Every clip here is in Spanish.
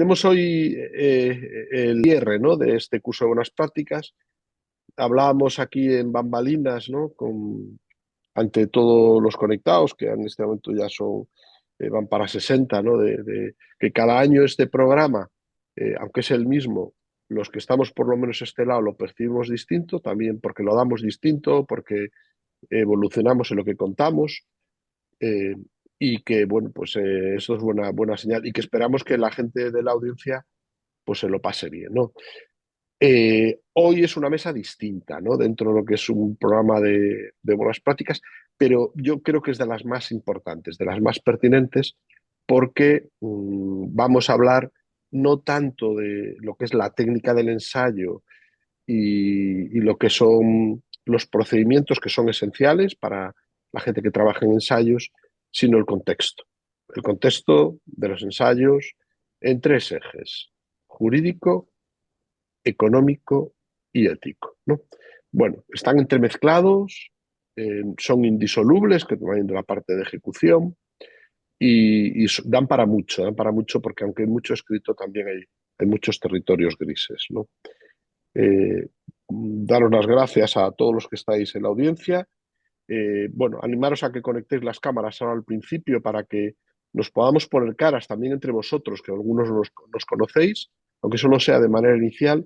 tenemos hoy el cierre, ¿no?, de este curso de buenas prácticas. Hablábamos aquí en bambalinas, ¿no?, ante todos los conectados, que en este momento ya van para 60, ¿no?, que cada año este programa, aunque es el mismo, los que estamos por lo menos a este lado lo percibimos distinto, también porque lo damos distinto, porque evolucionamos en lo que contamos. eh, y que, bueno, pues eso es buena señal y que esperamos que la gente de la audiencia pues se lo pase bien, ¿no? Hoy es una mesa distinta, ¿no?, dentro de lo que es un programa de buenas prácticas, pero yo creo que es de las más importantes, de las más pertinentes, porque vamos a hablar no tanto de lo que es la técnica del ensayo y lo que son los procedimientos que son esenciales para la gente que trabaja en ensayos, sino el contexto. El contexto de los ensayos en tres ejes: jurídico, económico y ético, ¿no? Bueno, están entremezclados, son indisolubles, que van de la parte de ejecución, y dan para mucho, porque aunque hay mucho escrito, también hay muchos territorios grises, ¿no? Eh, Daros las gracias a todos los que estáis en la audiencia. Bueno, animaros a que conectéis las cámaras ahora al principio para que nos podamos poner caras también entre vosotros, que algunos nos conocéis, aunque solo sea de manera inicial.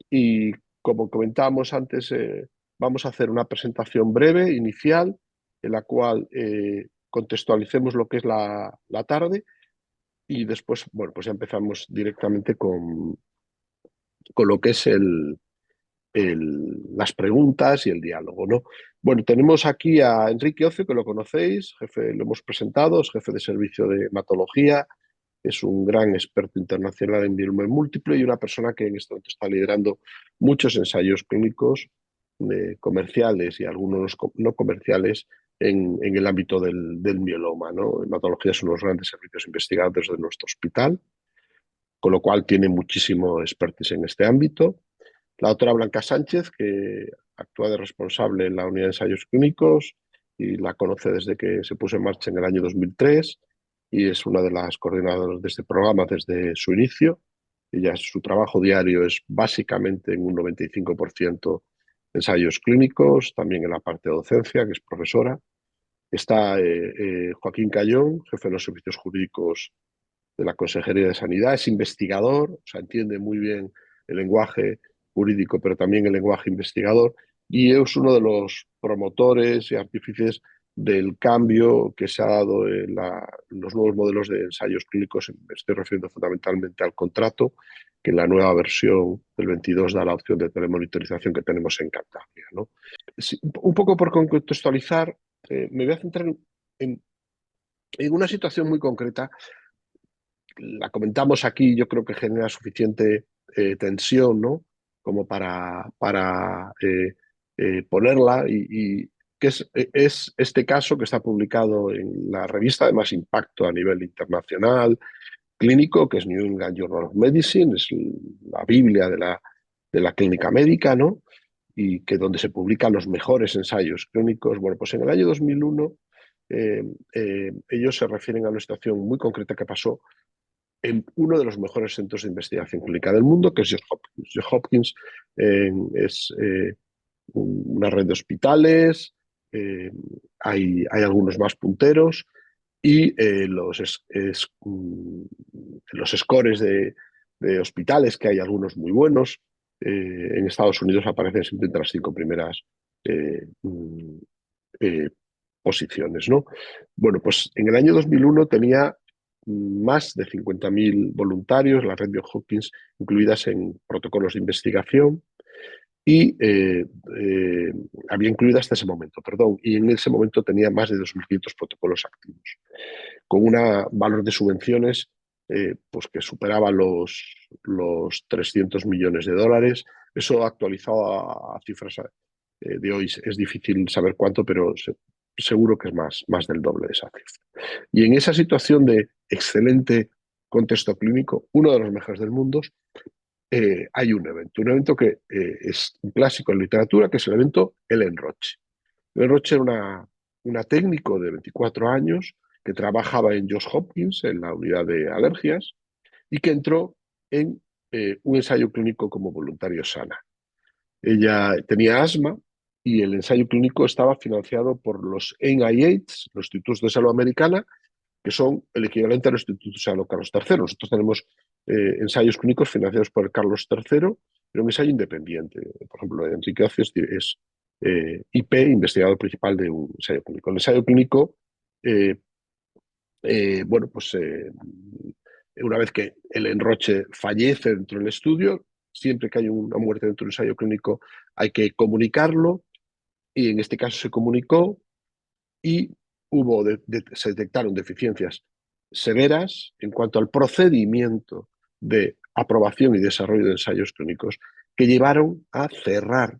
Y como comentábamos antes, vamos a hacer una presentación breve, inicial, en la cual contextualicemos lo que es la tarde, y después, bueno, pues ya empezamos directamente con lo que es las preguntas y el diálogo, ¿no? Bueno, tenemos aquí a Enrique Ocio, que lo conocéis, jefe, lo hemos presentado, es jefe de servicio de hematología, es un gran experto internacional en mieloma múltiple y una persona que en este momento está liderando muchos ensayos clínicos comerciales y algunos no comerciales en el ámbito del mieloma, ¿no? Hematología es uno de los grandes servicios investigadores de nuestro hospital, con lo cual tiene muchísimo expertise en este ámbito. La doctora Blanca Sánchez, que actúa de responsable en la unidad de ensayos clínicos y la conoce desde que se puso en marcha en el año 2003 y es una de las coordinadoras de este programa desde su inicio. Su trabajo diario es básicamente en un 95% ensayos clínicos, también en la parte de docencia, que es profesora. Está Joaquín Cayón, jefe de los servicios jurídicos de la Consejería de Sanidad, es investigador, o sea, entiende muy bien el lenguaje jurídico, pero también el lenguaje investigador, y es uno de los promotores y artífices del cambio que se ha dado en los nuevos modelos de ensayos clínicos. Me estoy refiriendo fundamentalmente al contrato, que en la nueva versión del 22 da la opción de telemonitorización que tenemos en Cantabria, ¿no? Sí, un poco por contextualizar, me voy a centrar en una situación muy concreta. La comentamos aquí, yo creo que genera suficiente tensión, ¿no?, como para ponerla, y que es este caso que está publicado en la revista de más impacto a nivel internacional clínico, que es New England Journal of Medicine, es la Biblia de la clínica médica, ¿no?, y que donde se publican los mejores ensayos clínicos. Bueno, pues en el año 2001 ellos se refieren a una situación muy concreta que pasó en uno de los mejores centros de investigación clínica del mundo, que es Johns Hopkins. Johns Hopkins es una red de hospitales, eh, hay algunos más punteros, y los scores de hospitales, que hay algunos muy buenos, en Estados Unidos aparecen siempre entre las 5 primeras eh, mm, eh, posiciones, ¿no? Bueno, pues en el año 2001 tenía más de 50.000 voluntarios, la red de Hopkins, incluidas en protocolos de investigación, y había incluido hasta ese momento, perdón, y en ese momento tenía más de 2.500 protocolos activos, con un valor de subvenciones pues que superaba los 300 millones de dólares. Eso actualizado a cifras de hoy es difícil saber cuánto, pero seguro que es más del doble de esa cifra. Y en esa situación de excelente contexto clínico, uno de los mejores del mundo, hay un evento que es un clásico en literatura, que es el evento Ellen Roche. Ellen Roche era una técnico de 24 años que trabajaba en Johns Hopkins, en la unidad de alergias, y que entró en un ensayo clínico como voluntario sana. Ella tenía asma y el ensayo clínico estaba financiado por los NIH, los Institutos de Salud Americana, que son el equivalente a los Institutos de Salud Carlos III. Nosotros tenemos ensayos clínicos financiados por Carlos III, pero un ensayo independiente. Por ejemplo, Enrique Ocio es IP, investigador principal de un ensayo clínico. El ensayo clínico, eh, bueno, pues una vez que el enroche fallece dentro del estudio, siempre que hay una muerte dentro del ensayo clínico hay que comunicarlo, y en este caso se comunicó y se detectaron deficiencias severas en cuanto al procedimiento de aprobación y desarrollo de ensayos clínicos que llevaron a cerrar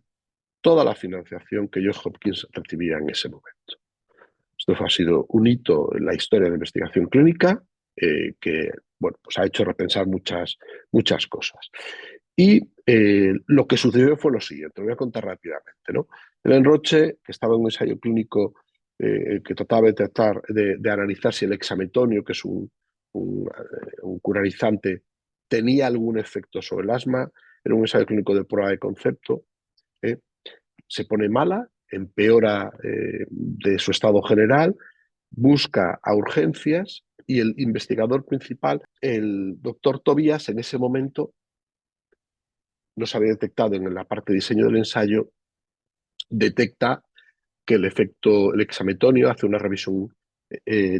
toda la financiación que Johns Hopkins recibía en ese momento. Esto ha sido un hito en la historia de la investigación clínica que bueno, pues ha hecho repensar muchas cosas. Y lo que sucedió fue lo siguiente, lo voy a contar rápidamente, ¿no? El enroche, que estaba en un ensayo clínico que trataba de tratar de analizar si el hexametonio, que es un curarizante, tenía algún efecto sobre el asma. Era un ensayo clínico de prueba de concepto. Se pone mala, empeora de su estado general, busca a urgencias y el investigador principal, el doctor Tobías, en ese momento no se había detectado en la parte de diseño del ensayo, detecta que el hexametonio, hace una revisión,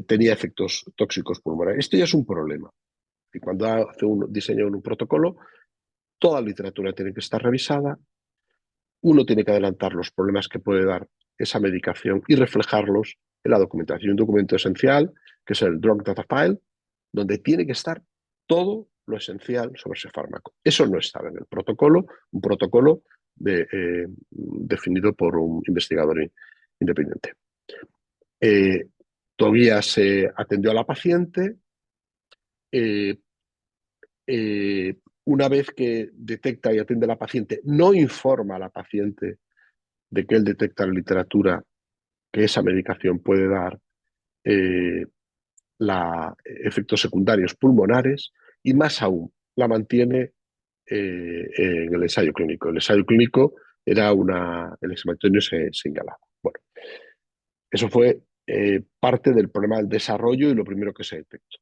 tenía efectos tóxicos pulmonares. Esto ya es un problema. Y cuando hace un diseño en un protocolo, toda la literatura tiene que estar revisada, uno tiene que adelantar los problemas que puede dar esa medicación y reflejarlos en la documentación. Un documento esencial, que es el Drug Data File, donde tiene que estar todo lo esencial sobre ese fármaco. Eso no estaba en el protocolo, un protocolo definido por un investigador independiente. Todavía se atendió a la paciente. Eh, una vez que detecta y atiende a la paciente, no informa a la paciente de que él detecta en la literatura que esa medicación puede dar eh, efectos secundarios pulmonares, y más aún, la mantiene en el ensayo clínico. El ensayo clínico era el hexametonio se inhalaba. Bueno, eso fue parte del problema del desarrollo y lo primero que se detectó.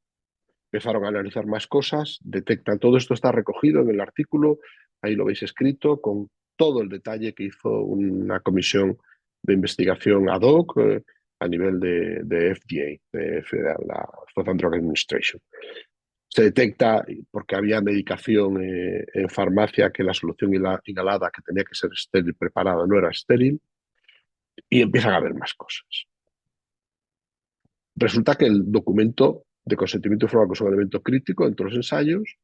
Empezaron a analizar más cosas, detectan, todo esto está recogido en el artículo, ahí lo veis escrito, con todo el detalle que hizo una comisión de investigación ad hoc a nivel de FDA, de la Food and Drug Administration. Se detecta, porque había medicación en farmacia, que la solución inhalada, que tenía que ser estéril preparada, no era estéril, y empiezan a haber más cosas. Resulta que el documento de consentimiento informado, que es un elemento crítico dentro de los ensayos,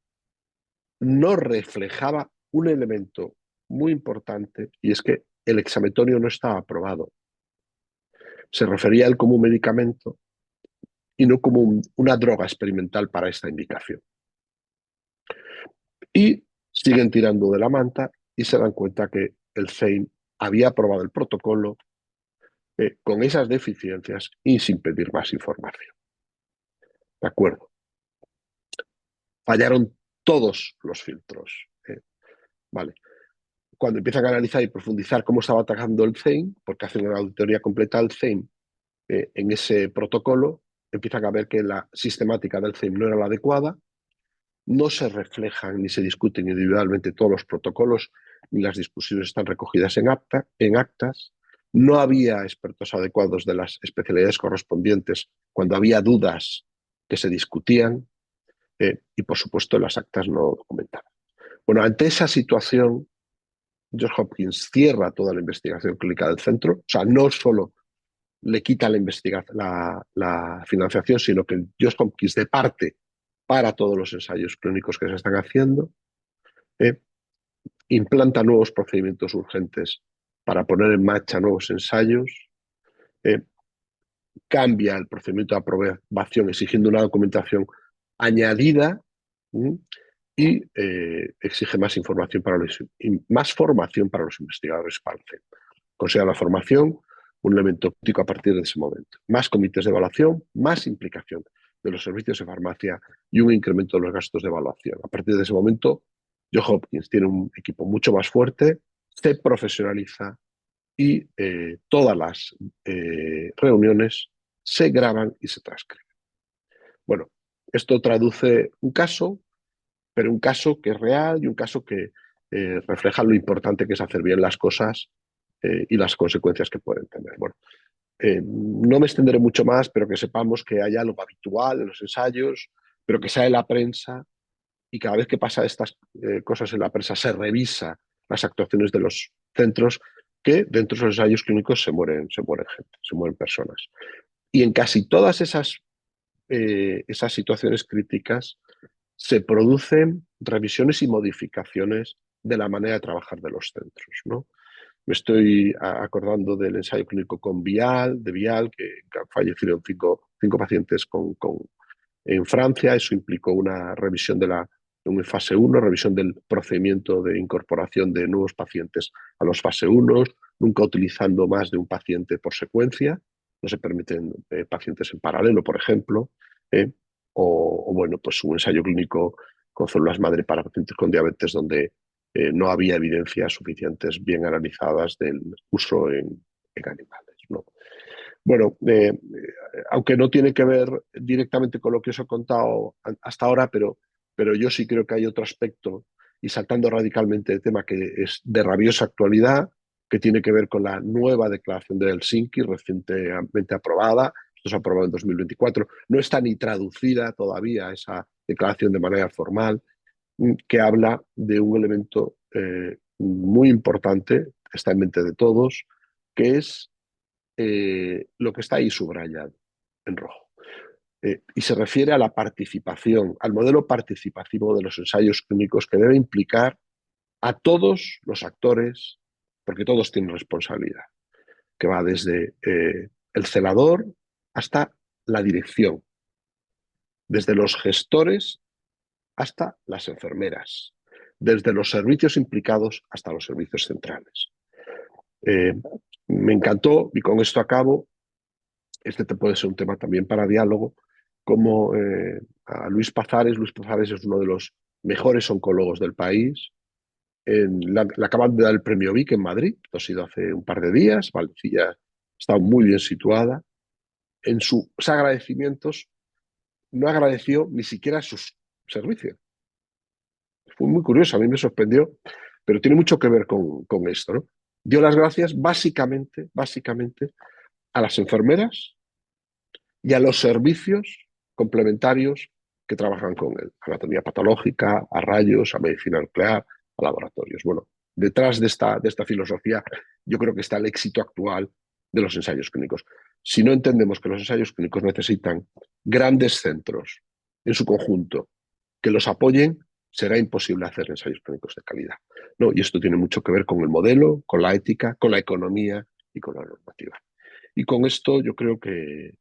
no reflejaba un elemento muy importante, y es que el hexametonio no estaba aprobado. Se refería a él como un medicamento y no como una droga experimental para esta indicación. Y siguen tirando de la manta y se dan cuenta que el CEIM había aprobado el protocolo con esas deficiencias y sin pedir más información. ¿De acuerdo? Fallaron todos los filtros. Vale. Cuando empiezan a analizar y profundizar cómo estaba atacando el CEIM, porque hacen una auditoría completa al CEIM en ese protocolo, empiezan a ver que la sistemática del CEIM no era la adecuada, no se reflejan ni se discuten individualmente todos los protocolos, ni las discusiones están recogidas en actas, no había expertos adecuados de las especialidades correspondientes cuando había dudas que se discutían, y por supuesto las actas no documentadas. Bueno, ante esa situación, Johns Hopkins cierra toda la investigación clínica del centro, o sea, no solo le quita la financiación, sino que Johns Hopkins de parte para todos los ensayos clínicos que se están haciendo, implanta nuevos procedimientos urgentes para poner en marcha nuevos ensayos, cambia el procedimiento de aprobación exigiendo una documentación añadida y exige más información más formación para los investigadores para el centro. Considera la formación un elemento crítico a partir de ese momento. Más comités de evaluación, más implicación. de los servicios de farmacia y un incremento de los gastos de evaluación. A partir de ese momento, Johns Hopkins tiene un equipo mucho más fuerte, se profesionaliza y todas las reuniones se graban y se transcriben. Bueno, esto traduce un caso, pero un caso que es real y un caso que refleja lo importante que es hacer bien las cosas y las consecuencias que pueden tener. Bueno, no me extenderé mucho más, pero que sepamos que hay algo habitual en los ensayos, pero que sale en la prensa y cada vez que pasa estas cosas en la prensa se revisa las actuaciones de los centros, que dentro de los ensayos clínicos se mueren gente, se mueren personas. Y en casi todas esas situaciones críticas se producen revisiones y modificaciones de la manera de trabajar de los centros, ¿no? Me estoy acordando del ensayo clínico con Vial, de Vial, que fallecieron cinco pacientes en Francia. Eso implicó una revisión de una fase 1, revisión del procedimiento de incorporación de nuevos pacientes a los fase 1, nunca utilizando más de un paciente por secuencia. No se permiten pacientes en paralelo, por ejemplo. ¿eh? Bueno, pues un ensayo clínico con células madre para pacientes con diabetes donde no había evidencias suficientes bien analizadas del uso en animales, ¿no? Bueno, aunque no tiene que ver directamente con lo que os he contado hasta ahora, pero yo sí creo que hay otro aspecto, y saltando radicalmente de tema, que es de rabiosa actualidad, que tiene que ver con la nueva declaración de Helsinki, recientemente aprobada. Esto se ha aprobado en 2024. No está ni traducida todavía esa declaración de manera formal, que habla de un elemento muy importante, está en mente de todos, que es lo que está ahí subrayado en rojo. Y se refiere a la participación, al modelo participativo de los ensayos clínicos que debe implicar a todos los actores, porque todos tienen responsabilidad, que va desde el celador hasta la dirección, desde los gestores hasta las enfermeras, desde los servicios implicados hasta los servicios centrales. Me encantó, y con esto acabo, este te puede ser un tema también para diálogo, como a Luis Pazares es uno de los mejores oncólogos del país. Le acaban de dar el premio Vic en Madrid, esto ha sido hace un par de días, Valencia está muy bien situada. En sus agradecimientos no agradeció ni siquiera sus servicios. Fue muy curioso, a mí me sorprendió, pero tiene mucho que ver con esto, ¿no? Dio las gracias básicamente a las enfermeras y a los servicios complementarios que trabajan con él, anatomía patológica, a rayos, a medicina nuclear, a laboratorios. Bueno, detrás de esta filosofía yo creo que está el éxito actual de los ensayos clínicos. Si no entendemos que los ensayos clínicos necesitan grandes centros en su conjunto que los apoyen, será imposible hacer ensayos clínicos de calidad. No, y esto tiene mucho que ver con el modelo, con la ética, con la economía y con la normativa. Y con esto yo creo que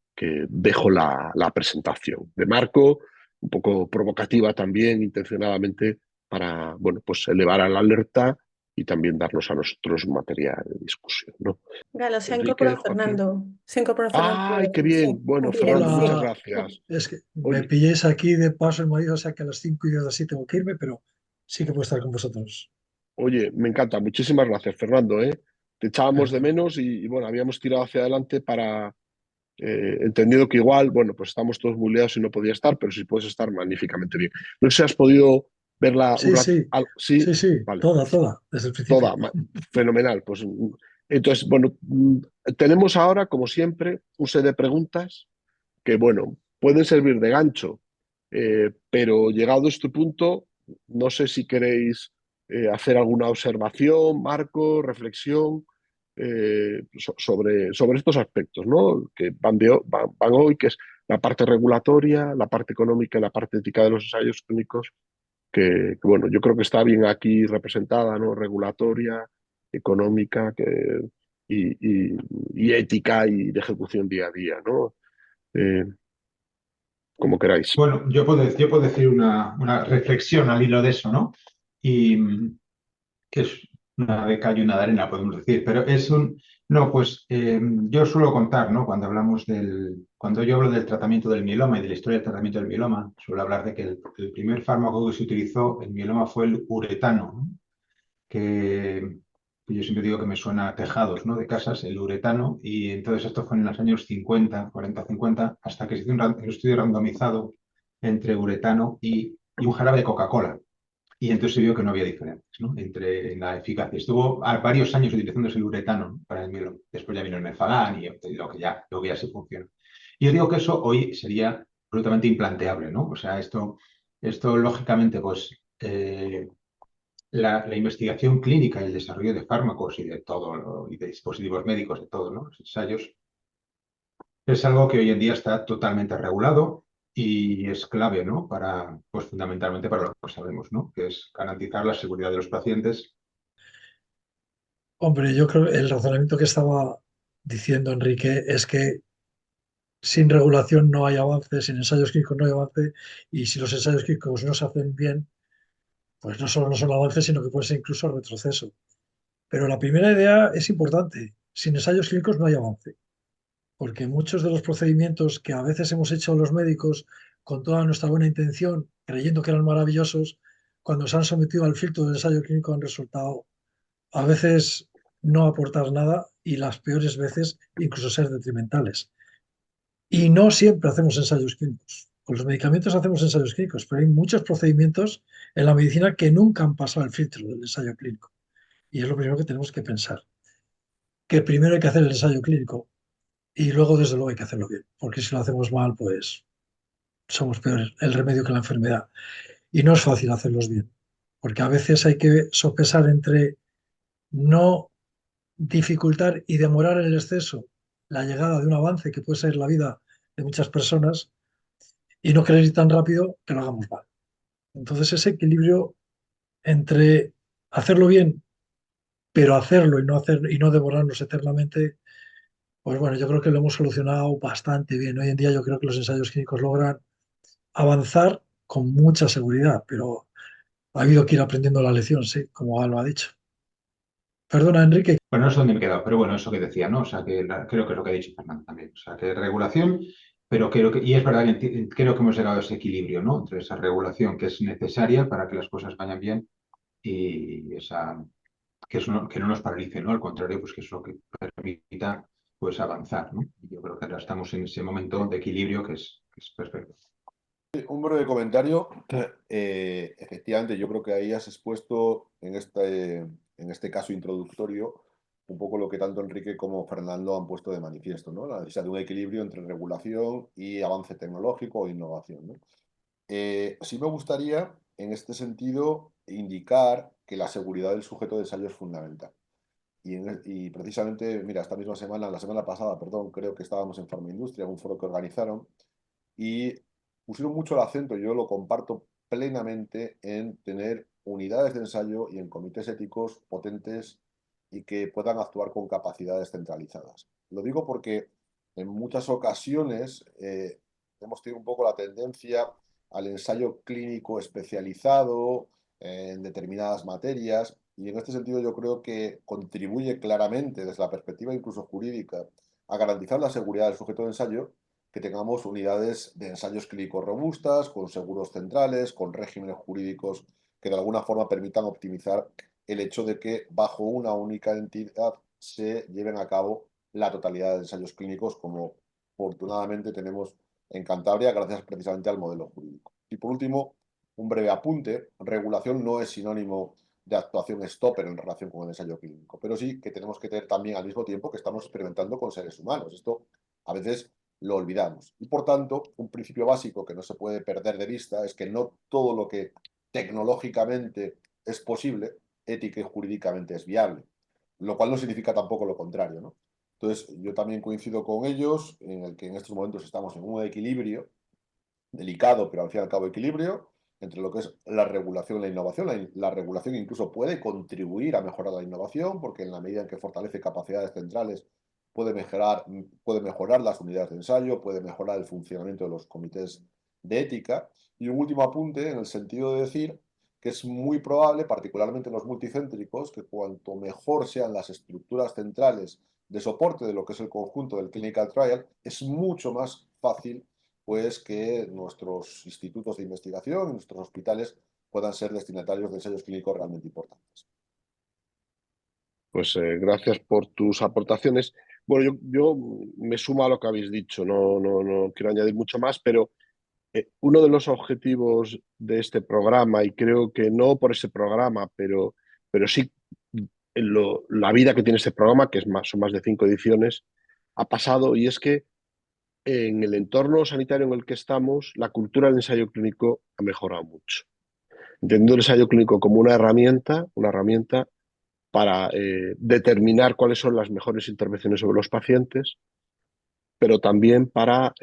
dejo la presentación de Marco, un poco provocativa también, intencionadamente, para bueno, pues elevar a la alerta y también darnos a nosotros material de discusión, ¿no? Galo, se ha Enrique, incorporado Joaquín. Fernando. Se ha incorporado Fernando. ¡Ay, qué bien! Sí, Bueno, bien, Fernando, muchas sí. Hola, gracias. es que me Oye, pilléis aquí de paso en Madrid, o sea que a las 5 y así tengo que irme, pero sí que puedo estar con vosotros. oye, me encanta. Muchísimas gracias, Fernando, ¿eh? Te echábamos de Venga. menos bueno, habíamos tirado hacia adelante para, entendido que igual, bueno, pues estamos todos muy liados y no podía estar, pero si puedes estar magníficamente bien. No sé si has podido verla un Sí, rato. sí, Sí, sí, sí, vale, toda, desde el toda, principio. fenomenal. Pues entonces, bueno, tenemos ahora, como siempre, un set de preguntas que, bueno, pueden servir de gancho, pero llegado a este punto, no sé si queréis hacer alguna observación, marco, reflexión sobre estos aspectos, ¿no? Que van hoy, que es la parte regulatoria, la parte económica y la parte ética de los ensayos clínicos, bueno, yo creo que está bien aquí representada, ¿no? Regulatoria, económica y ética y de ejecución día a día, ¿no? Eh, como queráis. Bueno, yo puedo decir una reflexión al hilo de eso, ¿no? Y que es una de cal y una de arena, podemos decir, pero es un... No, pues yo suelo contar, ¿no? Cuando yo hablo del tratamiento del mieloma y de la historia del tratamiento del mieloma, suelo hablar de que el primer fármaco que se utilizó en mieloma fue el uretano, ¿no? Que yo siempre digo que me suena a tejados, ¿no? De casas, el uretano, y entonces esto fue en los años 50, 40, 50, hasta que se hizo un estudio randomizado entre uretano y un jarabe de Coca-Cola. Y entonces se vio que no había diferencias, ¿no? Entre la eficacia. Estuvo varios años utilizándose el uretano, ¿no? Para el mieloma. Después ya vino el Mefalán y lo que ya sí funciona. Y yo digo que eso hoy sería absolutamente implanteable, ¿no? O sea, esto lógicamente, pues la investigación clínica y el desarrollo de fármacos y de todo, y de dispositivos médicos, de todo, ¿no? Los ensayos, es algo que hoy en día está totalmente regulado y es clave, ¿no? Para, pues fundamentalmente para lo que sabemos, ¿no? Que es garantizar la seguridad de los pacientes. Hombre, yo creo que el razonamiento que estaba diciendo Enrique es que sin regulación no hay avance, sin ensayos clínicos no hay avance, y si los ensayos clínicos no se hacen bien, pues no solo no son avances, sino que puede ser incluso retroceso. Pero la primera idea es importante. Sin ensayos clínicos no hay avance, porque muchos de los procedimientos que a veces hemos hecho los médicos con toda nuestra buena intención, creyendo que eran maravillosos, cuando se han sometido al filtro del ensayo clínico han resultado a veces no aportar nada y las peores veces incluso ser detrimentales. Y no siempre hacemos ensayos clínicos. Con los medicamentos hacemos ensayos clínicos, pero hay muchos procedimientos en la medicina que nunca han pasado el filtro del ensayo clínico. Y es lo primero que tenemos que pensar, que primero hay que hacer el ensayo clínico y luego, desde luego, hay que hacerlo bien, porque si lo hacemos mal, pues somos peor el remedio que la enfermedad. Y no es fácil hacerlos bien, porque a veces hay que sopesar entre no dificultar y demorar en el exceso la llegada de un avance que puede ser la vida de muchas personas y no querer ir tan rápido que lo hagamos mal. Entonces, ese equilibrio entre hacerlo bien, pero hacerlo y no devorarnos eternamente, pues bueno, yo creo que lo hemos solucionado bastante bien. Hoy en día yo creo que los ensayos clínicos logran avanzar con mucha seguridad, pero ha habido que ir aprendiendo la lección, sí, como Alba ha dicho. Perdona, Enrique. Bueno, no sé dónde me he quedado, pero bueno, eso que decía, ¿no? O sea, que creo que es lo que ha dicho Fernando también. O sea, que regulación, pero creo que, y es verdad que creo que hemos llegado a ese equilibrio, ¿no? Entre esa regulación que es necesaria para que las cosas vayan bien y esa, que no nos paralice, ¿no? Al contrario, pues que es lo que permita pues avanzar, ¿no? Y yo creo que ahora estamos en ese momento de equilibrio que es perfecto. Un breve comentario. Efectivamente, yo creo que ahí has expuesto en este caso introductorio un poco lo que tanto Enrique como Fernando han puesto de manifiesto, ¿no? La necesidad de un equilibrio entre regulación y avance tecnológico o innovación, ¿no? Sí me gustaría, en este sentido, indicar que la seguridad del sujeto de ensayo es fundamental. Y precisamente, mira, esta misma semana, la semana pasada, perdón, creo que estábamos en Farmaindustria, en un foro que organizaron, y pusieron mucho el acento, yo lo comparto plenamente, en tener unidades de ensayo y en comités éticos potentes y que puedan actuar con capacidades centralizadas. Lo digo porque en muchas ocasiones hemos tenido un poco la tendencia al ensayo clínico especializado en determinadas materias y en este sentido yo creo que contribuye claramente desde la perspectiva incluso jurídica a garantizar la seguridad del sujeto de ensayo que tengamos unidades de ensayos clínicos robustas, con seguros centrales, con regímenes jurídicos que de alguna forma permitan optimizar el hecho de que bajo una única entidad se lleven a cabo la totalidad de ensayos clínicos, como afortunadamente tenemos en Cantabria, gracias precisamente al modelo jurídico. Y por último, un breve apunte, regulación no es sinónimo de actuación stopper en relación con el ensayo clínico, pero sí que tenemos que tener también al mismo tiempo que estamos experimentando con seres humanos. Esto a veces lo olvidamos. Y por tanto, un principio básico que no se puede perder de vista es que no todo lo que tecnológicamente es posible, ética y jurídicamente es viable, lo cual no significa tampoco lo contrario, ¿no? Entonces, yo también coincido con ellos en el que en estos momentos estamos en un equilibrio delicado, pero al fin y al cabo equilibrio, entre lo que es la regulación y la innovación. La regulación incluso puede contribuir a mejorar la innovación, porque en la medida en que fortalece capacidades centrales, puede mejorar las unidades de ensayo, puede mejorar el funcionamiento de los comités de ética. Y un último apunte en el sentido de decir que es muy probable, particularmente en los multicéntricos, que cuanto mejor sean las estructuras centrales de soporte de lo que es el conjunto del clinical trial, es mucho más fácil pues que nuestros institutos de investigación y nuestros hospitales puedan ser destinatarios de ensayos clínicos realmente importantes. Pues gracias por tus aportaciones. Bueno, yo me sumo a lo que habéis dicho, no quiero añadir mucho más, pero uno de los objetivos de este programa, y creo que no por ese programa, pero sí la vida que tiene este programa, que son más de 5 ediciones, ha pasado, y es que en el entorno sanitario en el que estamos, la cultura del ensayo clínico ha mejorado mucho. Entendiendo el ensayo clínico como una herramienta para determinar cuáles son las mejores intervenciones sobre los pacientes, pero también para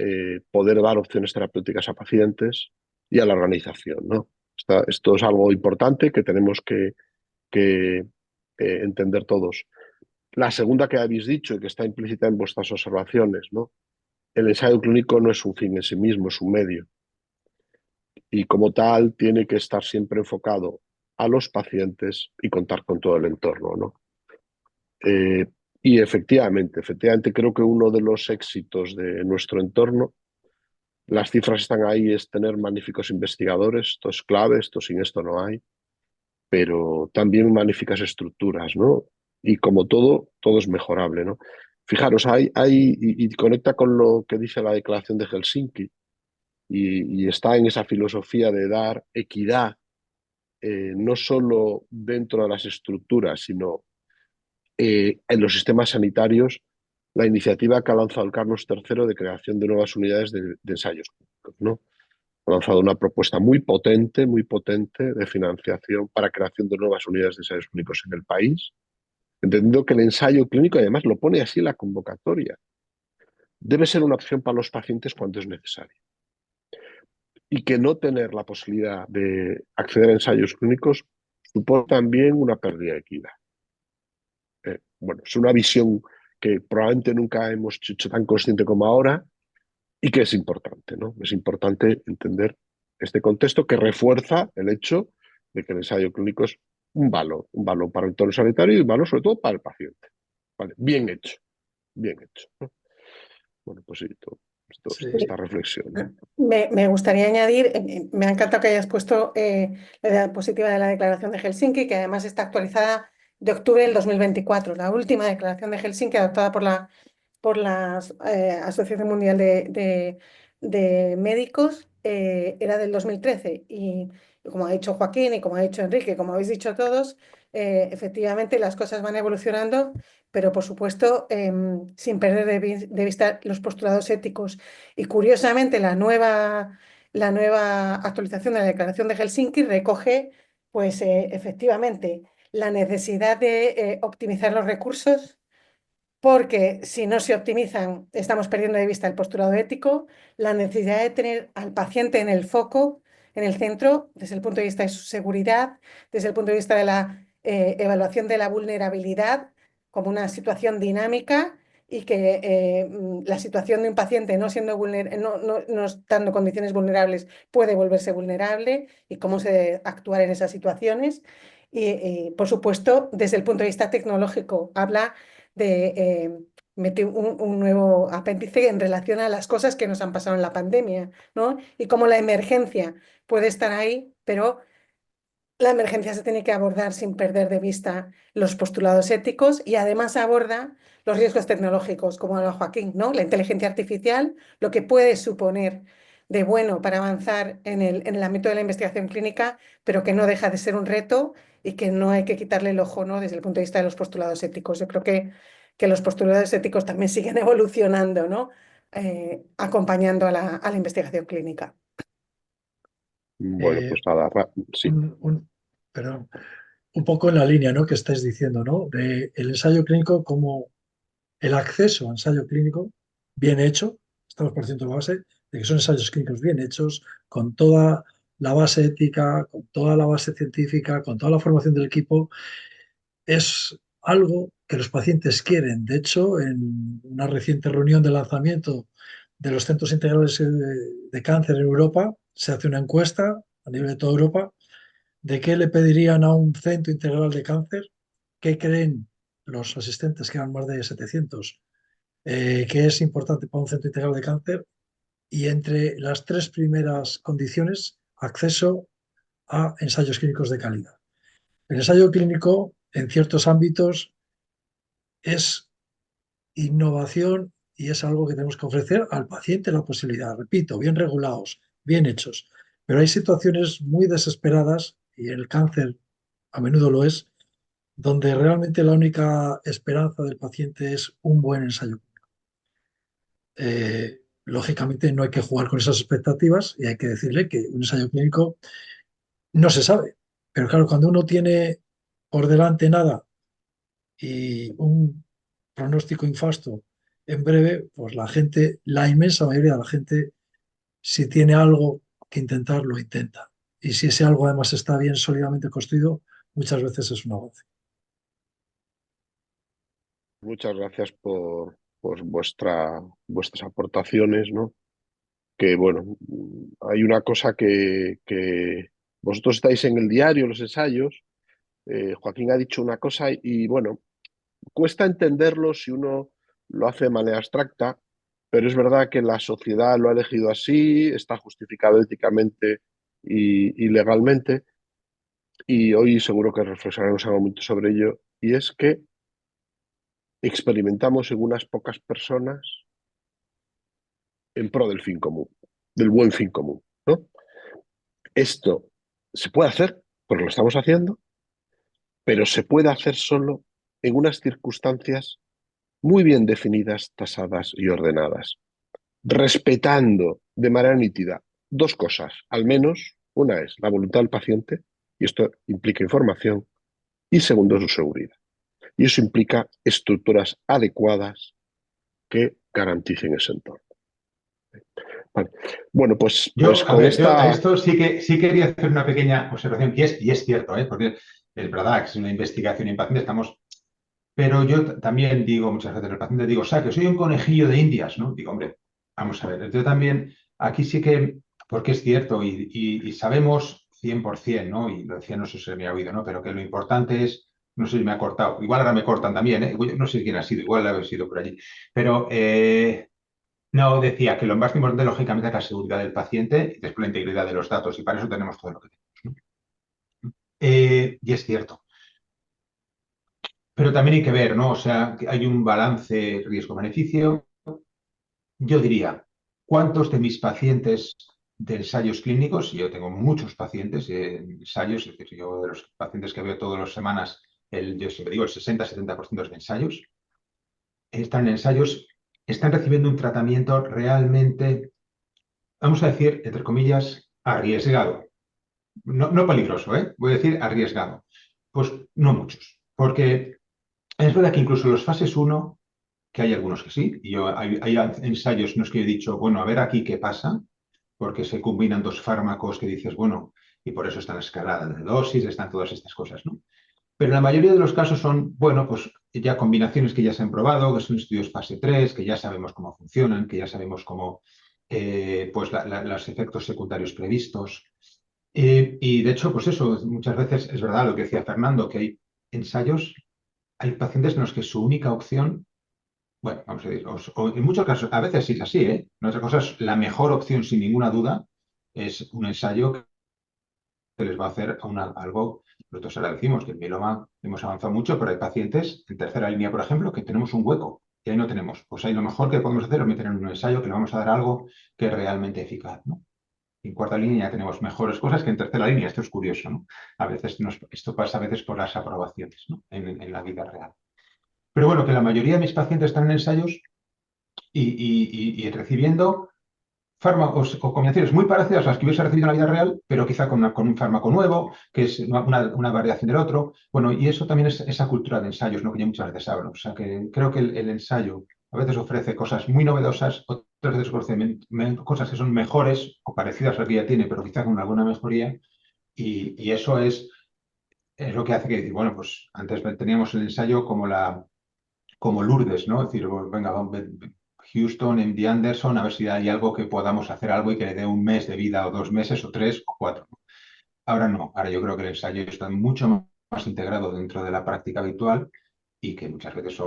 poder dar opciones terapéuticas a pacientes y a la organización, ¿no? Esto es algo importante que tenemos que entender todos. La segunda que habéis dicho y que está implícita en vuestras observaciones, ¿no? El ensayo clínico no es un fin en sí mismo, es un medio. Y como tal tiene que estar siempre enfocado a los pacientes y contar con todo el entorno, ¿no? Eh, y efectivamente creo que uno de los éxitos de nuestro entorno, las cifras están ahí, es tener magníficos investigadores, esto es clave, esto sin esto no hay, pero también magníficas estructuras, ¿no? Y como todo es mejorable, ¿no? Fijaros, y conecta con lo que dice la Declaración de Helsinki, y está en esa filosofía de dar equidad, no solo dentro de las estructuras, sino en los sistemas sanitarios, la iniciativa que ha lanzado el Carlos III de creación de nuevas unidades de ensayos clínicos, ¿no? Ha lanzado una propuesta muy potente de financiación para creación de nuevas unidades de ensayos clínicos en el país, entendiendo que el ensayo clínico, además lo pone así en la convocatoria, debe ser una opción para los pacientes cuando es necesario. Y que no tener la posibilidad de acceder a ensayos clínicos supone también una pérdida de equidad. Bueno, es una visión que probablemente nunca hemos hecho tan consciente como ahora y que es importante, ¿no? Es importante entender este contexto que refuerza el hecho de que el ensayo clínico es un valor para el entorno sanitario y un valor sobre todo para el paciente. ¿Vale? Bien hecho, ¿no? Bueno, pues sí, Sí. esta reflexión, ¿no? Me gustaría añadir, me ha encantado que hayas puesto la idea positiva de la Declaración de Helsinki, que además está actualizada de octubre del 2024, la última Declaración de Helsinki adoptada por la Asociación Mundial de Médicos, era del 2013. Y como ha dicho Joaquín y como ha dicho Enrique, como habéis dicho todos, efectivamente las cosas van evolucionando, pero por supuesto sin perder de vista los postulados éticos. Y curiosamente la nueva actualización de la Declaración de Helsinki recoge, pues efectivamente, la necesidad de optimizar los recursos, porque si no se optimizan, estamos perdiendo de vista el postulado ético, la necesidad de tener al paciente en el foco, en el centro, desde el punto de vista de su seguridad, desde el punto de vista de la evaluación de la vulnerabilidad como una situación dinámica, y que la situación de un paciente no estando en condiciones vulnerables puede volverse vulnerable, y cómo se debe actuar en esas situaciones. Por supuesto, desde el punto de vista tecnológico, habla de meter un nuevo apéndice en relación a las cosas que nos han pasado en la pandemia, ¿no? Y cómo la emergencia puede estar ahí, pero la emergencia se tiene que abordar sin perder de vista los postulados éticos, y además aborda los riesgos tecnológicos, como habla Joaquín, ¿no? La inteligencia artificial, lo que puede suponer de bueno para avanzar en el ámbito de la investigación clínica, pero que no deja de ser un reto y que no hay que quitarle el ojo, ¿no? Desde el punto de vista de los postulados éticos. Yo creo que los postulados éticos también siguen evolucionando, ¿no? Acompañando a la investigación clínica. Bueno, pues nada, sí. Perdón, un poco en la línea, ¿no?, que estáis diciendo, ¿no? De el ensayo clínico como el acceso a ensayo clínico bien hecho, estamos partiendo de la base de que son ensayos clínicos bien hechos, con toda la base ética, con toda la base científica, con toda la formación del equipo, es algo que los pacientes quieren. De hecho, en una reciente reunión de lanzamiento de los centros integrales de cáncer en Europa, se hace una encuesta a nivel de toda Europa ¿De qué le pedirían a un centro integral de cáncer? ¿Qué creen los asistentes, que eran más de 700, que es importante para un centro integral de cáncer? Y entre las tres primeras condiciones, acceso a ensayos clínicos de calidad. El ensayo clínico, en ciertos ámbitos, es innovación y es algo que tenemos que ofrecer al paciente la posibilidad, repito, bien regulados, bien hechos. Pero hay situaciones muy desesperadas, y el cáncer a menudo lo es, donde realmente la única esperanza del paciente es un buen ensayo. Lógicamente no hay que jugar con esas expectativas y hay que decirle que un ensayo clínico no se sabe. Pero claro, cuando uno tiene por delante nada y un pronóstico infasto en breve, pues la gente, la inmensa mayoría de la gente, si tiene algo que intentar, lo intenta. Y si ese algo además está bien sólidamente construido, muchas veces es un avance. Muchas gracias por vuestras aportaciones, ¿no? Que bueno, hay una cosa que vosotros estáis en el diario, los ensayos. Joaquín ha dicho una cosa y bueno, cuesta entenderlo si uno lo hace de manera abstracta, pero es verdad que la sociedad lo ha elegido así, está justificado éticamente y legalmente, y hoy seguro que reflexionaremos algo mucho sobre ello, y es que experimentamos en unas pocas personas en pro del fin común, del buen fin común, ¿no? Esto se puede hacer, porque lo estamos haciendo, pero se puede hacer solo en unas circunstancias muy bien definidas, tasadas y ordenadas, respetando de manera nítida dos cosas, al menos una es la voluntad del paciente, y esto implica información, y segundo, su seguridad. Y eso implica estructuras adecuadas que garanticen ese entorno. Vale. Bueno, pues A con ver, yo a esta... esto sí quería hacer una pequeña observación, y es cierto, porque es verdad que es una investigación en pacientes, pero yo también digo muchas veces al paciente, digo, o sea, que soy un conejillo de Indias, ¿no? Digo, hombre, vamos a ver, yo también, aquí sí que, porque es cierto, y sabemos 100%, ¿no? Y lo decía, no sé si se me ha oído, ¿no? Pero que lo importante es, no sé si me ha cortado, igual ahora me cortan también, ¿eh? No sé quién ha sido, igual ha sido por allí, pero no, decía que lo más importante, lógicamente, es la seguridad del paciente y después la integridad de los datos, y para eso tenemos todo lo que tenemos, ¿no? Y es cierto. Pero también hay que ver, ¿no? O sea, que hay un balance riesgo-beneficio. Yo diría, ¿cuántos de mis pacientes de ensayos clínicos, y yo tengo muchos pacientes en ensayos, es decir, yo de los pacientes que veo todas las semanas, yo siempre digo el 60-70% de ensayos, están en ensayos, están recibiendo un tratamiento realmente, vamos a decir, entre comillas, arriesgado. No peligroso, ¿eh? Voy a decir arriesgado. Pues no muchos, porque es verdad que incluso los fases 1, que hay algunos que sí, y hay ensayos en los que he dicho, bueno, a ver aquí qué pasa, porque se combinan dos fármacos que dices, bueno, y por eso están escaladas de dosis, están todas estas cosas, ¿no? Pero la mayoría de los casos son, bueno, pues ya combinaciones que ya se han probado, que son estudios fase 3, que ya sabemos cómo funcionan, que ya sabemos cómo, pues los efectos secundarios previstos. Y de hecho, pues eso, muchas veces es verdad lo que decía Fernando, que hay ensayos, hay pacientes en los que su única opción, bueno, vamos a decir, o en muchos casos, a veces sí es así, ¿eh? En otras cosas, la mejor opción, sin ninguna duda, es un ensayo que les va a hacer algo, nosotros ahora decimos que en mieloma hemos avanzado mucho, pero hay pacientes en tercera línea, por ejemplo, que tenemos un hueco y ahí no tenemos. Pues ahí lo mejor que podemos hacer es meter en un ensayo que le vamos a dar algo que es realmente eficaz, ¿no? En cuarta línea ya tenemos mejores cosas que en tercera línea. Esto es curioso, ¿no? A veces esto pasa a veces por las aprobaciones, ¿no? En la vida real. Pero bueno, que la mayoría de mis pacientes están en ensayos y recibiendo fármacos o combinaciones muy parecidas a las que hubiese recibido en la vida real, pero quizá con un fármaco nuevo, que es una variación del otro. Bueno, y eso también es esa cultura de ensayos, ¿no? Que ya muchas veces hablo. O sea, que creo que el ensayo a veces ofrece cosas muy novedosas, otras veces ofrece cosas que son mejores o parecidas a las que ya tiene, pero quizá con alguna mejoría. Y eso es lo que hace que, bueno, pues antes teníamos el ensayo como Lourdes, ¿no? Es decir, venga, Houston, MD Anderson, a ver si hay algo que podamos hacer algo y que le dé un mes de vida o 2 meses o 3 o 4. Ahora no, ahora yo creo que el ensayo está mucho más integrado dentro de la práctica habitual y que muchas veces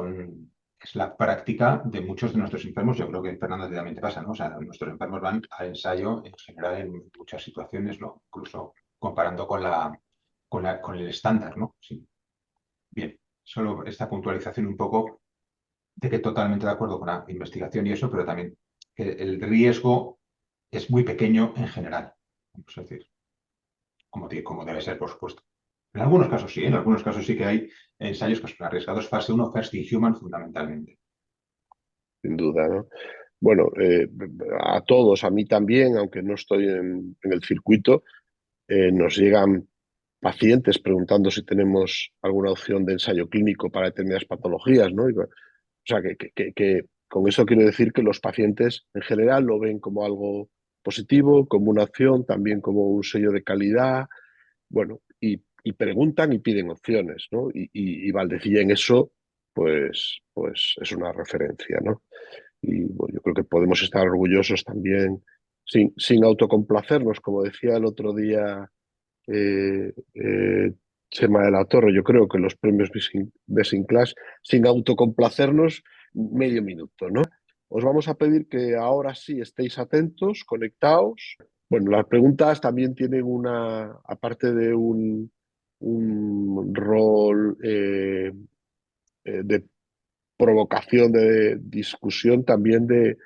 es la práctica de muchos de nuestros enfermos. Yo creo que, Fernando, también te pasa, ¿no? O sea, nuestros enfermos van al ensayo en general en muchas situaciones, ¿no? Incluso comparando con el estándar, ¿no? Sí. Bien, solo esta puntualización un poco de que totalmente de acuerdo con la investigación y eso, pero también que el riesgo es muy pequeño en general. Vamos a decir, como debe ser, por supuesto. En algunos casos sí, en algunos casos sí que hay ensayos que son arriesgados, fase 1, first in human, fundamentalmente. sin duda, ¿no? Bueno, a todos, a mí también, aunque no estoy en el circuito, nos llegan pacientes preguntando si tenemos alguna opción de ensayo clínico para determinadas patologías, ¿no? O sea, que con eso quiero decir que los pacientes en general lo ven como algo positivo, como una opción, también como un sello de calidad, bueno, y preguntan y piden opciones, ¿no? Y Valdecilla en eso, pues es una referencia, ¿no? Y bueno, yo creo que podemos estar orgullosos también, sin autocomplacernos, como decía el otro día Chema de la Torre, yo creo que los premios Best in Class, sin autocomplacernos medio minuto, ¿no? Os vamos a pedir que ahora sí estéis atentos, conectados. Bueno, las preguntas también tienen aparte de un rol de provocación, de discusión, también de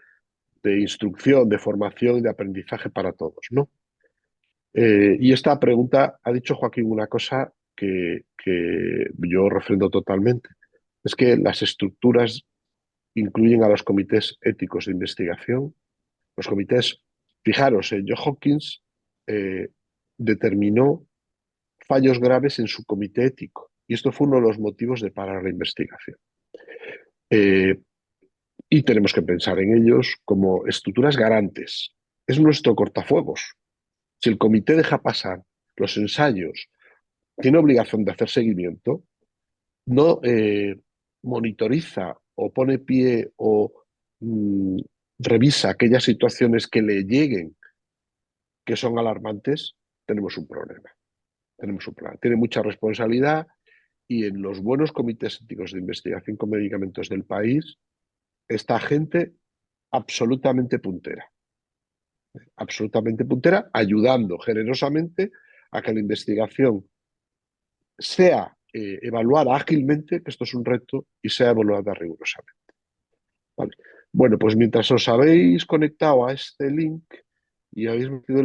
instrucción, de formación y de aprendizaje para todos, ¿no? Y esta pregunta ha dicho Joaquín una cosa que yo refrendo totalmente. Es que las estructuras incluyen a los comités éticos de investigación. Los comités, fijaros, John Hopkins eh, determinó fallos graves en su comité ético y esto fue uno de los motivos de parar la investigación. Eh, y tenemos que pensar en ellos como estructuras garantes. Es nuestro cortafuegos. Si el comité deja pasar los ensayos, tiene obligación de hacer seguimiento, no monitoriza o pone pie o mm, revisa aquellas situaciones que le lleguen que son alarmantes, tenemos un problema. Tenemos un problema. Tiene mucha responsabilidad y en los buenos comités éticos de investigación con medicamentos del país está gente absolutamente puntera, ayudando generosamente a que la investigación sea evaluada ágilmente, que esto es un reto, y sea evaluada rigurosamente. ¿Vale? Bueno, pues mientras os habéis conectado a este link y habéis metido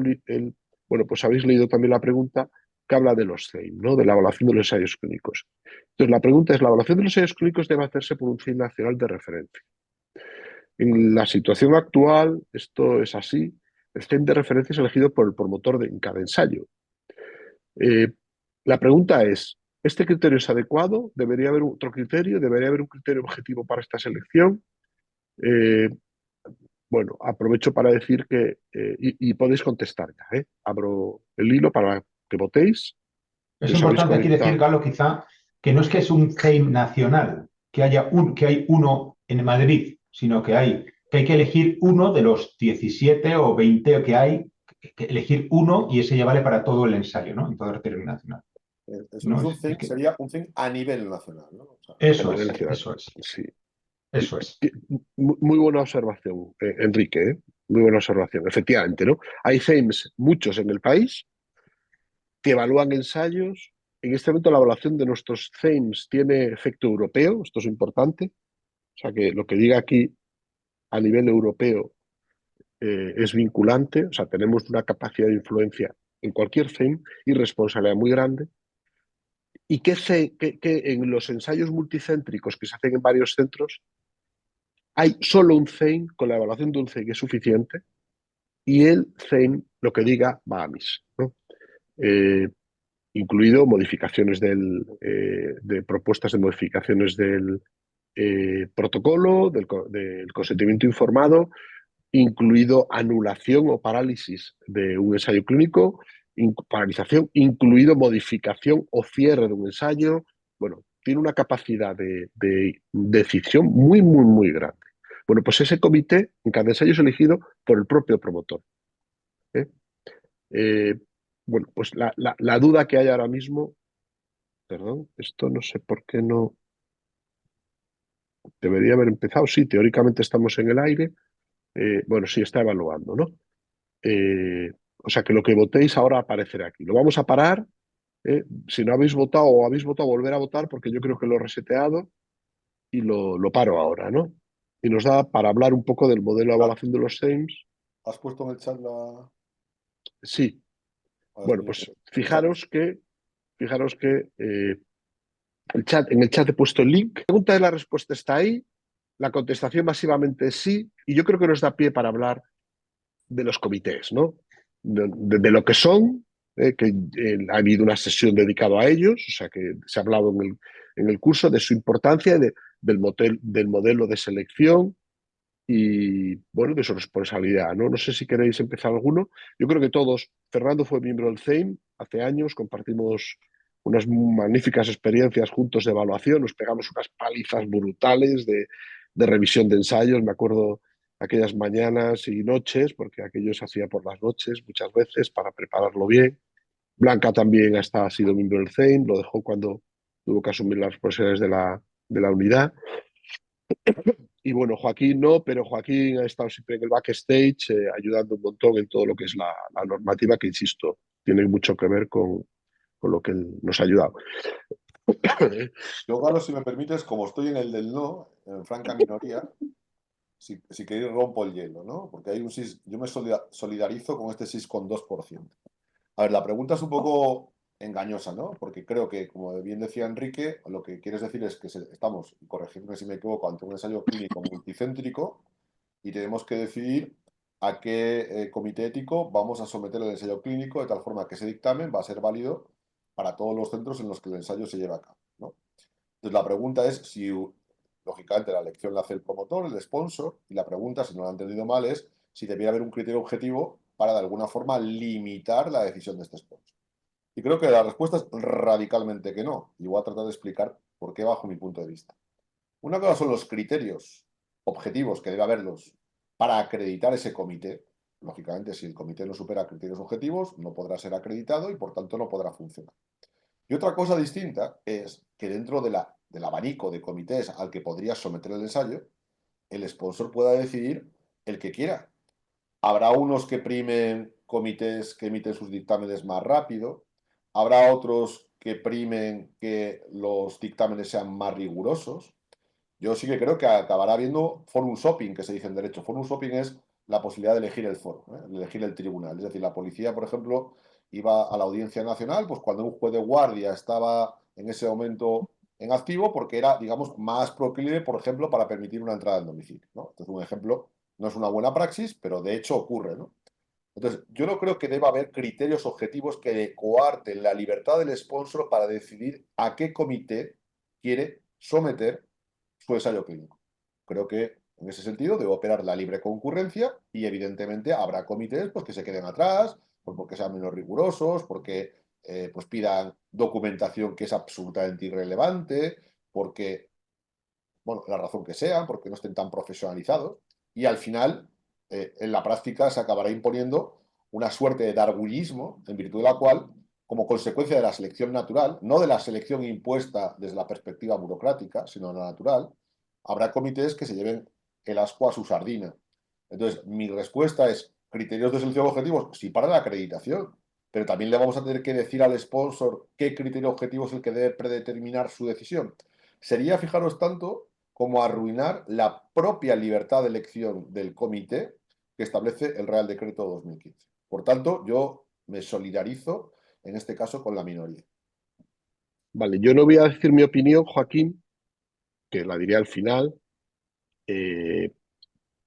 bueno, pues habéis leído también la pregunta que habla de los CEIM, ¿no? De la evaluación de los ensayos clínicos. Entonces, la pregunta es, ¿la evaluación de los ensayos clínicos debe hacerse por un CEIM nacional de referencia? En la situación actual, esto es así, el CEIM de referencia es elegido por el promotor en cada ensayo. La pregunta es, ¿este criterio es adecuado? ¿Debería haber otro criterio? ¿Debería haber un criterio objetivo para esta selección? Bueno, aprovecho para decir que, y podéis contestar ya, abro el hilo para que votéis. Es Si os habéis importante aquí decir, conectado. Galo, quizá, que no es que es un CEIM nacional, que hay uno en Madrid, sino que hay que elegir uno de los 17 o 20 que hay, que elegir uno y ese ya vale para todo el ensayo, ¿no? En todo el territorio nacional. No Es un es, es thing, que, sería un thing a nivel nacional, ¿no? O sea, A eso nivel es, nacional. eso es, Sí. eso es. Muy buena observación, Enrique, ¿eh? Muy buena observación. Efectivamente, ¿no? Hay CEIMs, muchos en el país, que evalúan ensayos. En este momento la evaluación de nuestros CEIMs tiene efecto europeo, esto es importante. O sea que lo que diga aquí a nivel europeo es vinculante, o sea, tenemos una capacidad de influencia en cualquier CEIM y responsabilidad muy grande. Y que en los ensayos multicéntricos que se hacen en varios centros, hay solo un CEIM, con la evaluación de un CEIM es suficiente, y el CEIM lo que diga va a misa, ¿no? Incluido modificaciones de propuestas de modificaciones del protocolo, del consentimiento informado, incluido anulación o parálisis de un ensayo clínico, paralización, incluido modificación o cierre de un ensayo. Bueno, tiene una capacidad de decisión muy grande. Bueno, pues ese comité en cada ensayo es elegido por el propio promotor. ¿eh? Bueno, pues la duda que hay ahora mismo, perdón, esto no sé por qué no debería haber empezado. Sí, teóricamente estamos en el aire. Bueno, sí, está evaluando, ¿no? O sea que lo que votéis ahora aparecerá aquí. Lo vamos a parar. Si no habéis votado o habéis votado, volver a votar, porque yo creo que lo he reseteado y lo paro ahora, ¿no? Y nos da para hablar un poco del modelo de evaluación de los SAMES. ¿Has puesto en el chat la...? Sí, A ver, bueno, mira, pues chat. fijaros que en el chat he puesto el link. La pregunta de la respuesta está ahí. La contestación masivamente es sí. Y yo creo que nos da pie para hablar de los comités, ¿no? De lo que son, que ha habido una sesión dedicada a ellos, o sea que se ha hablado en el curso de su importancia, del modelo de selección y, bueno, de su responsabilidad, ¿no? No sé si queréis empezar alguno. Yo creo que todos, Fernando fue miembro del CEIM hace años, compartimos unas magníficas experiencias juntos de evaluación, nos pegamos unas palizas brutales de revisión de ensayos, me acuerdo aquellas mañanas y noches, porque aquello se hacía por las noches muchas veces para prepararlo bien. Blanca también ha sido miembro del CEIM, lo dejó cuando tuvo que asumir las responsabilidades de la unidad. Y bueno, Joaquín no, pero Joaquín ha estado siempre en el backstage, ayudando un montón en todo lo que es la normativa, que insisto, tiene mucho que ver con lo que él nos ha ayudado. Yo, Galo, si me permites, como estoy en el del no, en franca minoría, si queréis rompo el hielo, ¿no? Porque hay un SIS, yo me solidarizo con este 6,2%. A ver, la pregunta es un poco engañosa, ¿no? Porque creo que, como bien decía Enrique, lo que quieres decir es que estamos, y corregidme si me equivoco, ante un ensayo clínico multicéntrico y tenemos que decidir a qué comité ético vamos a someter el ensayo clínico de tal forma que ese dictamen va a ser válido para todos los centros en los que el ensayo se lleva a cabo, ¿no? Entonces la pregunta es si, lógicamente, la elección la hace el promotor, el sponsor, y la pregunta, si no lo han entendido mal, es si debiera haber un criterio objetivo para de alguna forma limitar la decisión de este sponsor. Y creo que la respuesta es radicalmente que no, y voy a tratar de explicar por qué bajo mi punto de vista. Una cosa son los criterios objetivos que debe haberlos para acreditar ese comité. Lógicamente, si el comité no supera criterios objetivos, no podrá ser acreditado y por tanto no podrá funcionar. Y otra cosa distinta es que dentro del abanico de comités al que podría someter el ensayo, el sponsor pueda decidir el que quiera. Habrá unos que primen comités que emiten sus dictámenes más rápido, habrá otros que primen que los dictámenes sean más rigurosos. Yo sí que creo que acabará habiendo forum shopping, que se dice en derecho. Forum shopping es la posibilidad de elegir el foro, de elegir el tribunal. Es decir, la policía, por ejemplo, iba a la Audiencia Nacional, pues cuando un juez de guardia estaba en ese momento en activo, porque era, digamos, más proclive, por ejemplo, para permitir una entrada en domicilio, ¿no? Entonces, un ejemplo, no es una buena praxis, pero de hecho ocurre, ¿no? Entonces, yo no creo que deba haber criterios objetivos que coarten la libertad del sponsor para decidir a qué comité quiere someter su ensayo clínico. Creo que en ese sentido debe operar la libre concurrencia y evidentemente habrá comités pues, que se queden atrás, pues, porque sean menos rigurosos, porque pues pidan documentación que es absolutamente irrelevante, porque, bueno, la razón que sea, porque no estén tan profesionalizados. Y al final, en la práctica, se acabará imponiendo una suerte de darwinismo, en virtud de la cual, como consecuencia de la selección natural, no de la selección impuesta desde la perspectiva burocrática, sino la natural, habrá comités que se lleven el ascua a su sardina. Entonces, mi respuesta es, criterios de selección objetivos, sí para la acreditación, pero también le vamos a tener que decir al sponsor qué criterio objetivo es el que debe predeterminar su decisión. Sería, fijaros tanto, como arruinar la propia libertad de elección del comité que establece el Real Decreto 2015. Por tanto, yo me solidarizo en este caso con la minoría. Vale, yo no voy a decir mi opinión, Joaquín, que la diré al final, eh,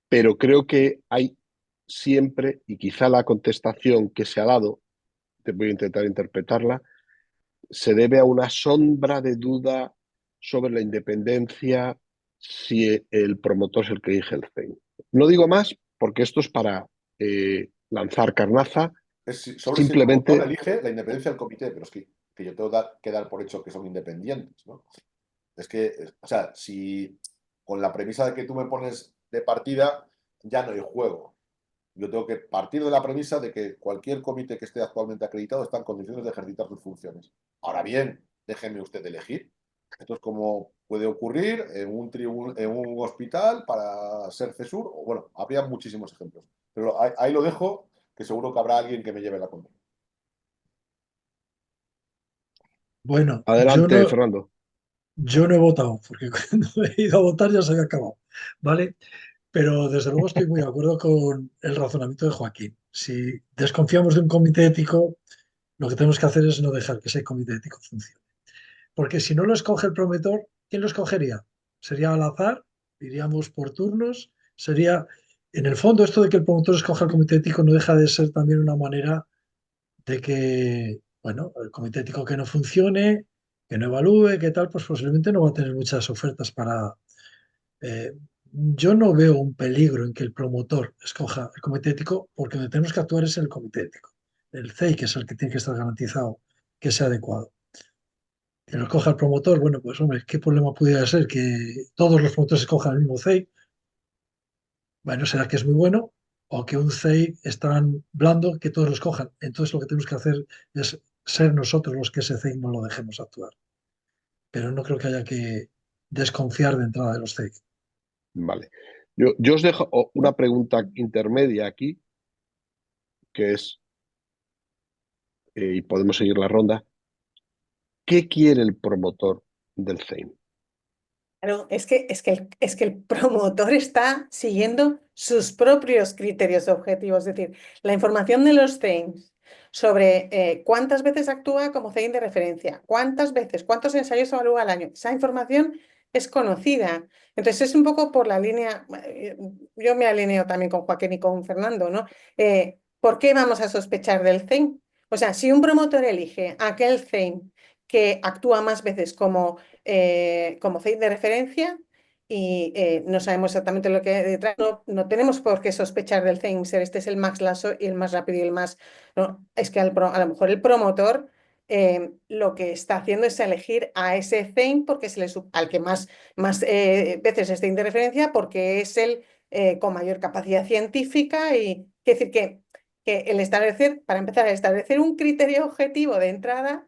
pero creo que hay siempre, y quizá la contestación que se ha dado, te voy a intentar interpretarla, se debe a una sombra de duda sobre la independencia si el promotor es el que elige el CEIM. No digo más porque esto es para lanzar carnaza, Es sobre si el promotor simplemente, elige la independencia del comité, pero es que yo tengo que dar por hecho que son independientes, ¿no? Es que, o sea, si con la premisa de que tú me pones de partida, ya no hay juego. Yo tengo que partir de la premisa de que cualquier comité que esté actualmente acreditado está en condiciones de ejercitar sus funciones. Ahora bien, déjeme usted elegir. Esto es como puede ocurrir en un hospital para ser CESUR, o bueno, habría muchísimos ejemplos. Pero ahí lo dejo, que seguro que habrá alguien que me lleve la contra. Bueno, Adelante, Fernando. yo no he votado, porque cuando he ido a votar ya se había acabado, ¿vale? Pero desde luego estoy muy de acuerdo con el razonamiento de Joaquín. Si desconfiamos de un comité ético, lo que tenemos que hacer es no dejar que ese comité ético funcione. Porque si no lo escoge el promotor, ¿quién lo escogería? ¿Sería al azar? ¿Iríamos por turnos? Sería, en el fondo, esto de que el promotor escoja el comité ético no deja de ser también una manera de que, bueno, el comité ético que no funcione, que no evalúe, que tal, pues posiblemente no va a tener muchas ofertas para... yo no veo un peligro en que el promotor escoja el comité ético, porque donde tenemos que actuar es en el comité ético. El CEI, que es el que tiene que estar garantizado que sea adecuado. Que lo escoja el promotor, bueno, pues hombre, ¿qué problema pudiera ser? Que todos los promotores escojan el mismo CEI. Bueno, será que es muy bueno, o que un CEI es tan blando que todos lo escojan. Entonces lo que tenemos que hacer es ser nosotros los que ese CEI no lo dejemos actuar. Pero no creo que haya que desconfiar de entrada de los CEI. Vale. Yo os dejo una pregunta intermedia aquí, que es, y podemos seguir la ronda, ¿qué quiere el promotor del CEIM? Claro, es que el promotor está siguiendo sus propios criterios objetivos, es decir, la información de los CEIMs sobre cuántas veces actúa como CEIM de referencia, cuántas veces, cuántos ensayos evalúa al año, esa información es conocida. Entonces es un poco por la línea, yo me alineo también con Joaquín y con Fernando, ¿no? ¿Por qué vamos a sospechar del CEIM? O sea, si un promotor elige aquel CEIM que actúa más veces como CEIM de referencia y no sabemos exactamente lo que hay detrás. No tenemos por qué sospechar del CEIM ser este es el más laso y el más rápido y el más... No, es que a lo mejor el promotor lo que está haciendo es elegir a ese CEIM porque al que más veces es CEIM de referencia porque es el con mayor capacidad científica y es decir que el establecer, para empezar a establecer un criterio objetivo de entrada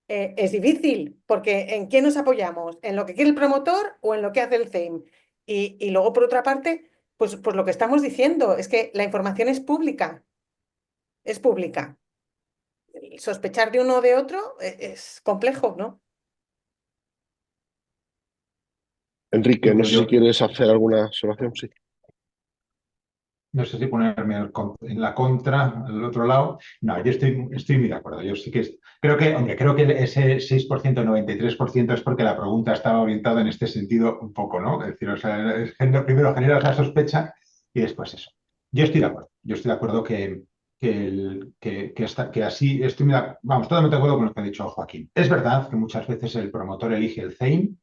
es difícil, porque ¿en qué nos apoyamos? ¿En lo que quiere el promotor o en lo que hace el CEIM? Y luego, por otra parte, pues lo que estamos diciendo es que la información es pública, es pública. Sospechar de uno o de otro es complejo, ¿no? Enrique, no sé si quieres hacer alguna observación. Sí. No sé si ponerme en la contra, al otro lado. No, yo estoy muy de acuerdo. Yo sí que creo que ese 6%, 93% es porque la pregunta estaba orientada en este sentido un poco, ¿no? Es decir, o sea, primero generas la sospecha y después eso. Yo estoy de acuerdo. Yo estoy de acuerdo que así, vamos, totalmente de acuerdo con lo que ha dicho Joaquín. Es verdad que muchas veces el promotor elige el CEIM,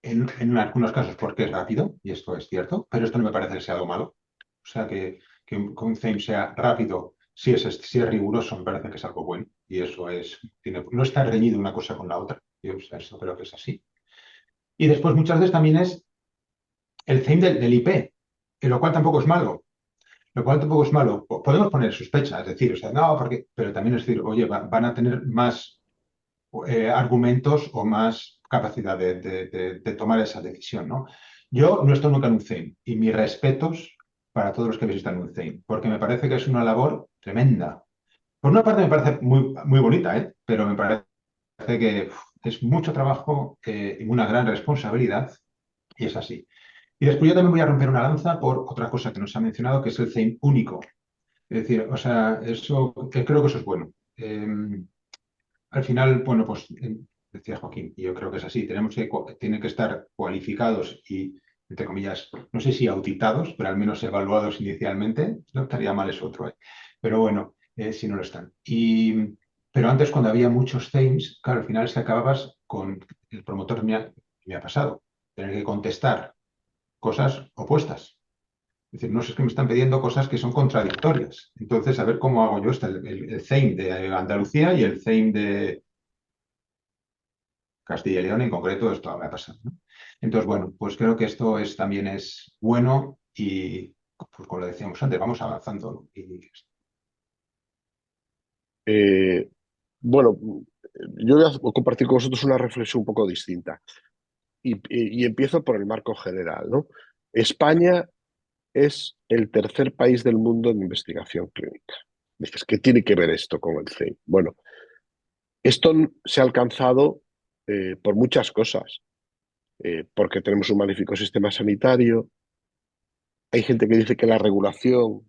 en algunos casos porque es rápido, y esto es cierto, pero esto no me parece que sea algo malo. O sea, que un CEIM sea rápido, si es riguroso, me parece que es algo bueno. Y eso no está reñido una cosa con la otra. Yo eso creo que es así. Y después muchas veces también es el CEIM del IP, lo cual tampoco es malo. Lo cual tampoco es malo. Podemos poner sospecha, es decir, o sea, no, pero también es decir, oye, van a tener más argumentos o más capacidad de tomar esa decisión, ¿no? Yo no estoy nunca en un CEIM y mis respetos para todos los que visitan un CEIM, porque me parece que es una labor tremenda. Por una parte me parece muy, muy bonita, ¿eh? Pero me parece que es mucho trabajo y una gran responsabilidad y es así. Y después yo también voy a romper una lanza por otra cosa que nos ha mencionado, que es el CEIM único. Es decir, o sea, creo que eso es bueno. Al final, bueno, pues decía Joaquín, y yo creo que es así, tienen que estar cualificados y, entre comillas, no sé si auditados, pero al menos evaluados inicialmente. No estaría mal eso otro, ¿eh? Pero bueno, si no lo están. Pero antes, cuando había muchos CEIMs, claro, al final se acababas con el promotor, me ha pasado, tener que contestar cosas opuestas. Es decir, no sé, es que me están pidiendo cosas que son contradictorias. Entonces, a ver cómo hago yo el CEIM de Andalucía y el CEIM de Castilla y León en concreto, esto me ha pasado, ¿no? Entonces, bueno, pues creo que esto también es bueno y pues como lo decíamos antes, vamos avanzando, ¿no? Eh, bueno, yo voy a compartir con vosotros una reflexión un poco distinta y empiezo por el marco general, ¿no? España es el tercer país del mundo en investigación clínica. Dices, ¿qué tiene que ver esto con el CEIM? Bueno, esto se ha alcanzado por muchas cosas, porque tenemos un magnífico sistema sanitario. Hay gente que dice que la regulación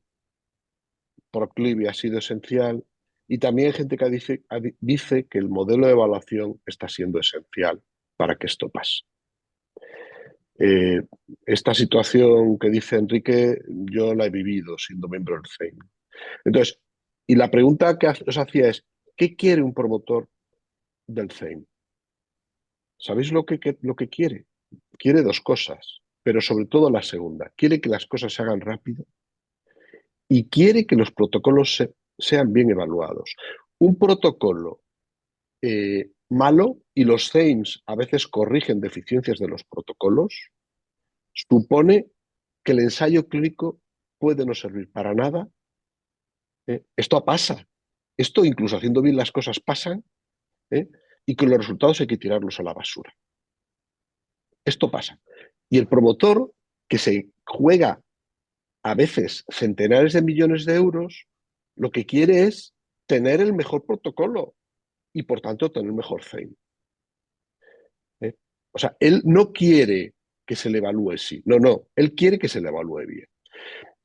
proclive ha sido esencial y también hay gente que dice que el modelo de evaluación está siendo esencial para que esto pase. Eh, Esta situación que dice Enrique, yo la he vivido siendo miembro del CEIM. Entonces, y la pregunta que os hacía es, ¿qué quiere un promotor del CEIM? ¿Sabéis lo que quiere? Quiere dos cosas, pero sobre todo la segunda. Quiere que las cosas se hagan rápido y quiere que los protocolos sean bien evaluados. Un protocolo malo, y los CEIMs a veces corrigen deficiencias de los protocolos, supone que el ensayo clínico puede no servir para nada. Esto pasa. Esto, incluso haciendo bien las cosas, pasan, y que los resultados hay que tirarlos a la basura. Esto pasa. Y el promotor, que se juega a veces centenares de millones de euros, lo que quiere es tener el mejor protocolo y, por tanto, tener mejor CEIM. O sea, él no quiere que se le evalúe sí. No, él quiere que se le evalúe bien.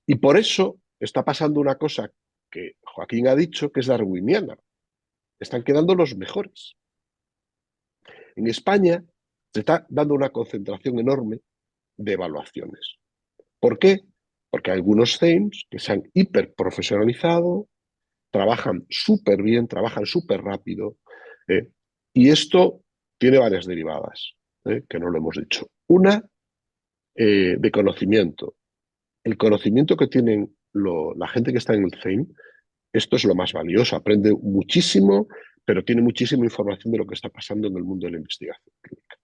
Y por eso está pasando una cosa que Joaquín ha dicho, que es darwiniana. Están quedando los mejores. En España se está dando una concentración enorme de evaluaciones. ¿Por qué? Porque hay algunos CEIMs que se han hiperprofesionalizado, trabajan súper bien, trabajan súper rápido, y esto tiene varias derivadas, que no lo hemos dicho. Una, de conocimiento. El conocimiento que tienen la gente que está en el CEIM, esto es lo más valioso, aprende muchísimo, pero tiene muchísima información de lo que está pasando en el mundo de la investigación clínica.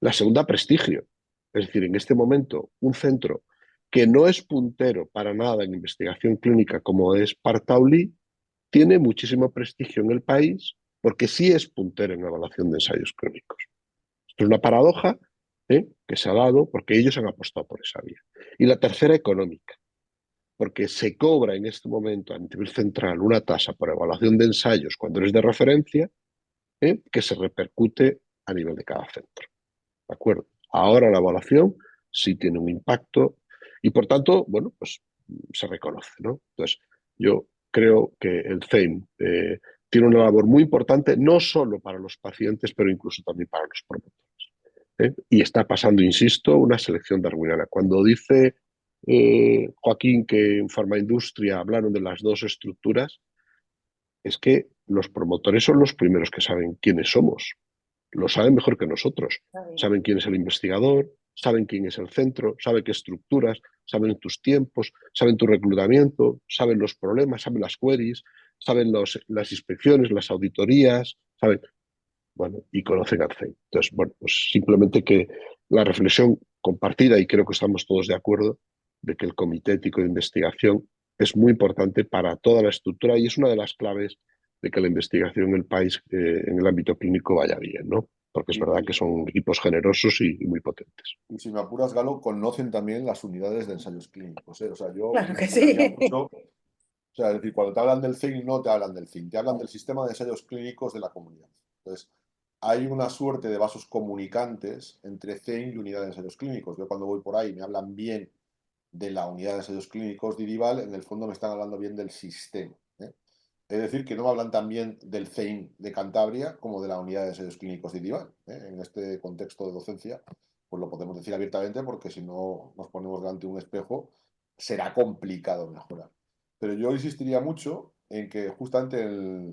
La segunda, prestigio. Es decir, en este momento, un centro que no es puntero para nada en investigación clínica como es Partauli, tiene muchísimo prestigio en el país porque sí es puntero en evaluación de ensayos clínicos. Esto es una paradoja que se ha dado porque ellos han apostado por esa vía. Y la tercera, económica, porque se cobra en este momento a nivel central una tasa por evaluación de ensayos cuando eres de referencia, que se repercute a nivel de cada centro. ¿De acuerdo? Ahora la evaluación sí tiene un impacto y, por tanto, bueno, pues se reconoce, ¿no? Entonces, yo creo que el CEIM tiene una labor muy importante, no solo para los pacientes, pero incluso también para los promotores. Y está pasando, insisto, una selección darwiniana. Cuando dice Joaquín que en farmaindustria hablaron de las dos estructuras, es que los promotores son los primeros que saben quiénes somos. Lo saben mejor que nosotros. Saben quién es el investigador, saben quién es el centro, saben qué estructuras, saben tus tiempos, saben tu reclutamiento, saben los problemas, saben las queries, saben las inspecciones, las auditorías, saben, bueno, y conocen al CEIM. Entonces, bueno, pues simplemente que la reflexión compartida, y creo que estamos todos de acuerdo, de que el Comité Ético de Investigación es muy importante para toda la estructura y es una de las claves de que la investigación en el país, en el ámbito clínico, vaya bien, ¿no? Porque es verdad que son equipos generosos y muy potentes. Y si me apuras, Galo, conocen también las unidades de ensayos clínicos, ¿eh? O sea, yo Claro que destacaría sí. mucho. O sea, es decir, cuando te hablan del CEIM, no te hablan del CIN, te hablan del sistema de ensayos clínicos de la comunidad. Entonces, hay una suerte de vasos comunicantes entre CEIM y unidad de ensayos clínicos. Yo cuando voy por ahí me hablan bien de la unidad de ensayos clínicos de IDIVAL, en el fondo me están hablando bien del sistema, ¿eh? Es decir, que no me hablan tan bien del CEIM de Cantabria como de la unidad de ensayos clínicos de IDIVAL, ¿eh? En este contexto de docencia, pues lo podemos decir abiertamente porque si no nos ponemos delante de un espejo, será complicado mejorar. Pero yo insistiría mucho en que justamente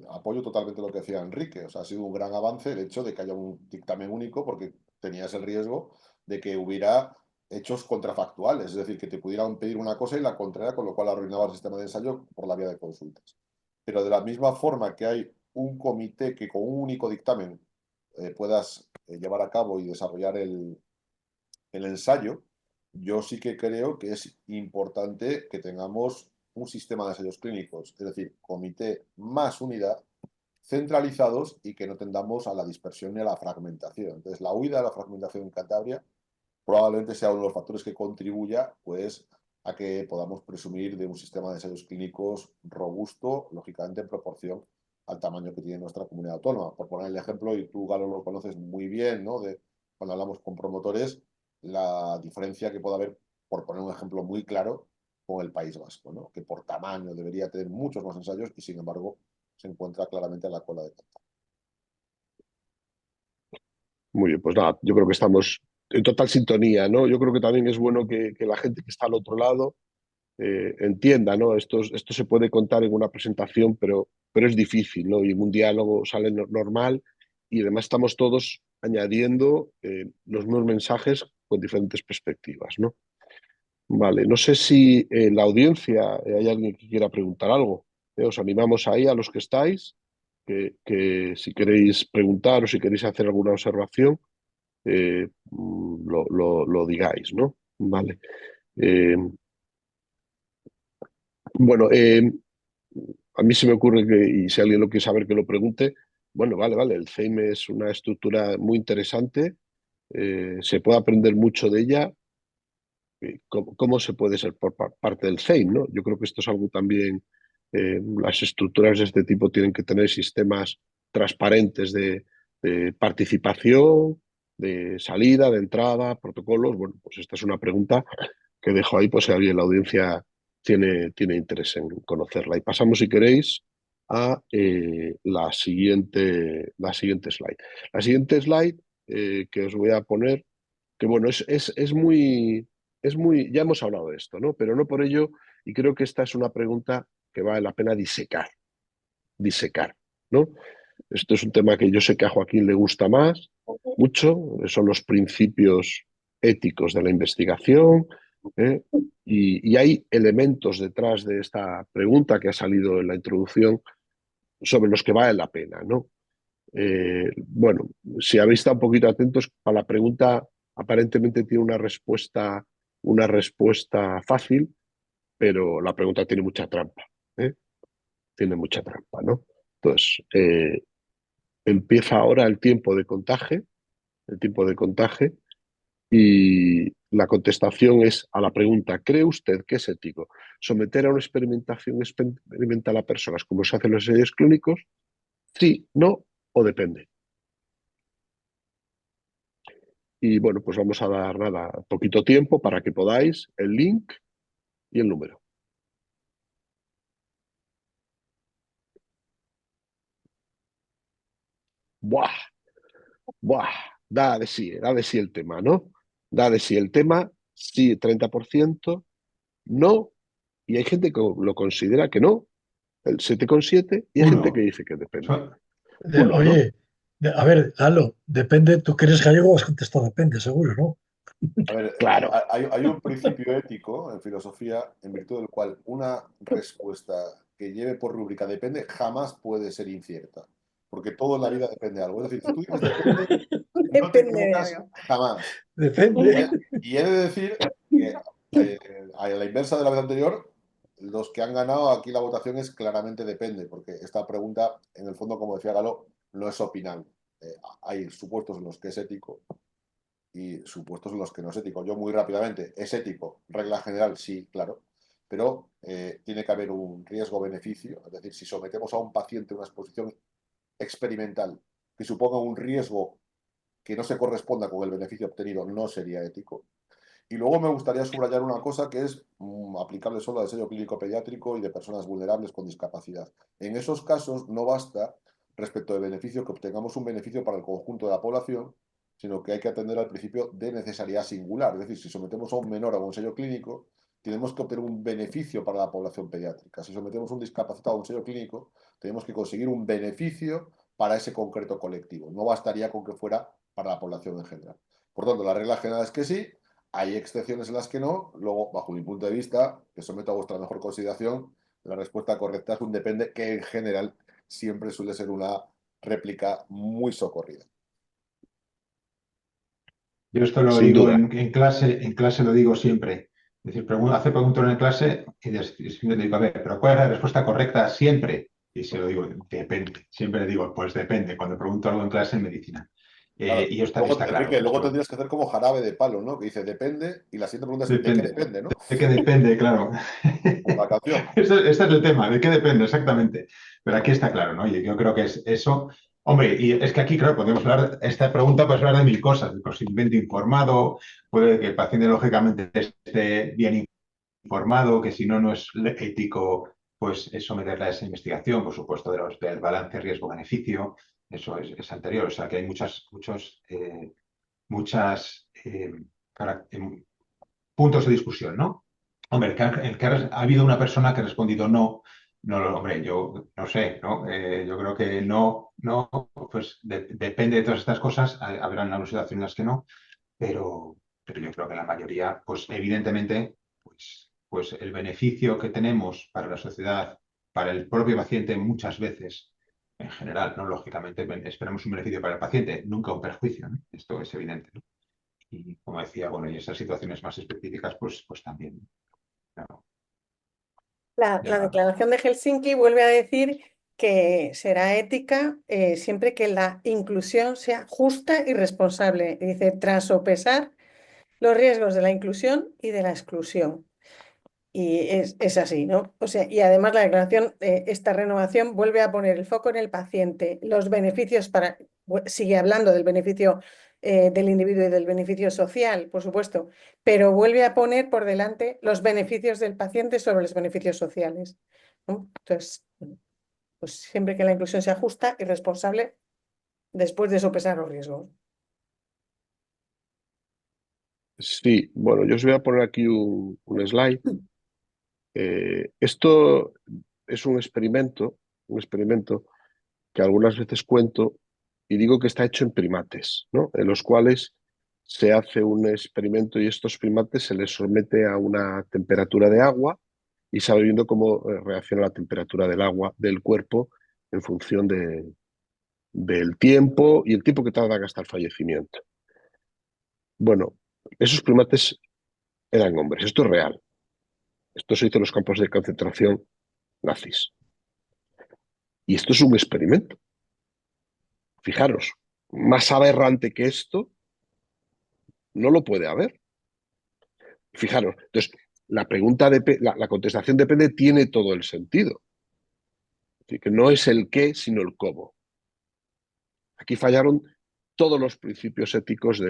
apoyo totalmente lo que decía Enrique. O sea, ha sido un gran avance el hecho de que haya un dictamen único porque tenías el riesgo de que hubiera hechos contrafactuales, es decir, que te pudieran pedir una cosa y la contraria, con lo cual arruinaba el sistema de ensayo por la vía de consultas. Pero de la misma forma que hay un comité que con un único dictamen puedas llevar a cabo y desarrollar el ensayo, yo sí que creo que es importante que tengamos un sistema de ensayos clínicos, es decir, comité más unidad, centralizados y que no tendamos a la dispersión ni a la fragmentación. Entonces, la huida de la fragmentación en Cantabria probablemente sea uno de los factores que contribuya, pues, a que podamos presumir de un sistema de ensayos clínicos robusto, lógicamente en proporción al tamaño que tiene nuestra comunidad autónoma. Por poner el ejemplo, y tú, Galo, lo conoces muy bien, ¿no? De cuando hablamos con promotores, la diferencia que puede haber, por poner un ejemplo muy claro, con el País Vasco, ¿no? Que por tamaño debería tener muchos más ensayos y, sin embargo, se encuentra claramente en la cola de Cantabria. Muy bien, pues nada, yo creo que estamos en total sintonía, ¿no? Yo creo que también es bueno que la gente que está al otro lado entienda, ¿no? Esto se puede contar en una presentación, pero es difícil, ¿no? Y en un diálogo sale normal y además estamos todos añadiendo los mismos mensajes con diferentes perspectivas, ¿no? Vale, no sé si en la audiencia hay alguien que quiera preguntar algo. Os animamos ahí a los que estáis, que si queréis preguntar o si queréis hacer alguna observación, lo digáis, ¿no? Vale. Eh, bueno, a mí se me ocurre que, y si alguien lo quiere saber, que lo pregunte. Bueno, vale, el CEIM es una estructura muy interesante, se puede aprender mucho de ella. ¿Cómo se puede ser por parte del CEIM, ¿no? Yo creo que esto es algo también, las estructuras de este tipo tienen que tener sistemas transparentes de participación, de salida, de entrada, protocolos. Bueno, pues esta es una pregunta que dejo ahí, pues si alguien en la audiencia tiene interés en conocerla. Y pasamos, si queréis, a la siguiente slide. La siguiente slide que os voy a poner, que bueno, ya hemos hablado de esto, ¿no? Pero no por ello, y creo que esta es una pregunta que vale la pena disecar, ¿no? Esto es un tema que yo sé que a Joaquín le gusta mucho, son los principios éticos de la investigación, ¿eh? Y hay elementos detrás de esta pregunta que ha salido en la introducción sobre los que vale la pena, ¿no? Bueno, si habéis estado un poquito atentos, a la pregunta aparentemente tiene una respuesta fácil, pero la pregunta tiene mucha trampa, ¿eh? Tiene mucha trampa, ¿no? Entonces, empieza ahora el tiempo de contaje, y la contestación es a la pregunta: ¿cree usted que es ético someter a una experimentación experimental a personas como se hacen los ensayos clínicos? Sí, no o depende. Y bueno, pues vamos a dar nada, poquito tiempo para que podáis el link y el número. ¡Buah! ¡Buah! Da de sí el tema, ¿no? Da de sí el tema, sí, 30%, no, y hay gente que lo considera que no, el 7,7, y hay gente que Uno. dice que depende. So- Uno, ¿no? Oye, a ver, Lalo, depende, tú que eres gallego, has contestado depende, seguro, ¿no? A ver, Claro, hay un principio ético en filosofía en virtud del cual una respuesta que lleve por rúbrica depende jamás puede ser incierta, porque todo en la vida depende de algo. Es decir, si tú dices depende, no te Depende de equivocas algo. jamás. Depende. Y he de decir que, a la inversa de la vez anterior, los que han ganado aquí la votación es claramente depende, porque esta pregunta, en el fondo, como decía Galo, no es opinable. Hay supuestos en los que es ético y supuestos en los que no es ético. Yo muy rápidamente, ¿es ético? Regla general, sí, claro, pero tiene que haber un riesgo-beneficio, es decir, si sometemos a un paciente a una exposición experimental que suponga un riesgo que no se corresponda con el beneficio obtenido, no sería ético. Y luego me gustaría subrayar una cosa que es aplicable solo al ensayo clínico pediátrico y de personas vulnerables con discapacidad. En esos casos no basta, respecto del beneficio, que obtengamos un beneficio para el conjunto de la población, sino que hay que atender al principio de necesidad singular. Es decir, si sometemos a un menor a un ensayo clínico, tenemos que obtener un beneficio para la población pediátrica. Si sometemos a un discapacitado a un ensayo clínico, tenemos que conseguir un beneficio para ese concreto colectivo. No bastaría con que fuera para la población en general. Por tanto, la regla general es que sí. Hay excepciones en las que no. Luego, bajo mi punto de vista, que someto a vuestra mejor consideración, la respuesta correcta es un depende, que en general siempre suele ser una réplica muy socorrida. Yo esto lo sin digo duda. en clase lo digo siempre. Es decir, hace preguntas en clase y siempre le digo, a ver, pero ¿cuál es la respuesta correcta siempre? Y se lo digo, depende. Siempre le digo, pues depende, cuando pregunto algo en clase en medicina. Claro. Y Luego, está claro. Enrique, luego Esto tendrías que hacer como jarabe de palo, ¿no? Que dice depende, y la siguiente pregunta es ¿de qué depende. depende, no? De qué depende, claro. Como la canción. Este es el tema, de qué depende exactamente. Pero aquí está claro, ¿no? Yo creo que es eso. Hombre, y es que aquí, claro, podemos hablar, esta pregunta puede hablar de mil cosas, del consentimiento informado, puede que el paciente lógicamente esté bien informado, que si no, no es ético, pues es someterle a esa investigación, por supuesto, del balance riesgo-beneficio, eso es anterior, o sea que hay muchas puntos de discusión, ¿no? Hombre, ha habido una persona que ha respondido no, hombre, yo no sé, ¿no? Yo creo que no, pues depende de todas estas cosas, habrán algunas situaciones en las que no, pero yo creo que la mayoría, pues evidentemente, pues el beneficio que tenemos para la sociedad, para el propio paciente muchas veces, en general, ¿no? Lógicamente esperamos un beneficio para el paciente, nunca un perjuicio, ¿no? Esto es evidente, ¿no? Y como decía, bueno, y esas situaciones más específicas, pues también. Claro, La ya. Declaración de Helsinki vuelve a decir que será ética siempre que la inclusión sea justa y responsable. Dice, tras sopesar los riesgos de la inclusión y de la exclusión. Y es así, ¿no? O sea, y además la declaración, esta renovación vuelve a poner el foco en el paciente, los beneficios sigue hablando del beneficio del individuo y del beneficio social, por supuesto, pero vuelve a poner por delante los beneficios del paciente sobre los beneficios sociales, ¿no? Entonces, pues siempre que la inclusión sea justa y responsable, después de sopesar los riesgos. Sí, bueno, yo os voy a poner aquí un slide. Esto es un experimento que algunas veces cuento y digo que está hecho en primates, ¿no? En los cuales se hace un experimento y estos primates se les somete a una temperatura de agua y se va viendo cómo reacciona la temperatura del agua del cuerpo en función del tiempo y el tiempo que tardan hasta el fallecimiento. Bueno, esos primates eran hombres, esto es real. Esto se hizo en los campos de concentración nazis. Y esto es un experimento. Fijaros, más aberrante que esto no lo puede haber. Fijaros, entonces, la contestación depende, tiene todo el sentido. Es decir, que no es el qué, sino el cómo. Aquí fallaron todos los principios éticos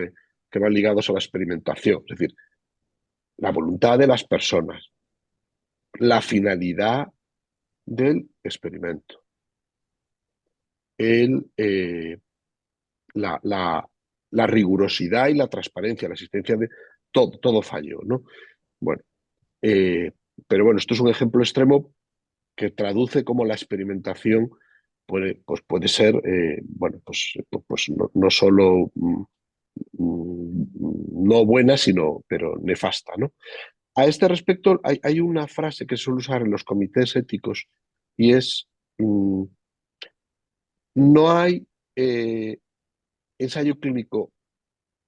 que van ligados a la experimentación, es decir, la voluntad de las personas, la finalidad del experimento, el, la rigurosidad y la transparencia, la existencia de todo falló, ¿no? Bueno, eh, pero bueno, esto es un ejemplo extremo que traduce cómo la experimentación puede ser, bueno, pues no solo no buena, sino, pero nefasta, ¿no? A este respecto, hay una frase que se suele usar en los comités éticos y es, no hay ensayo clínico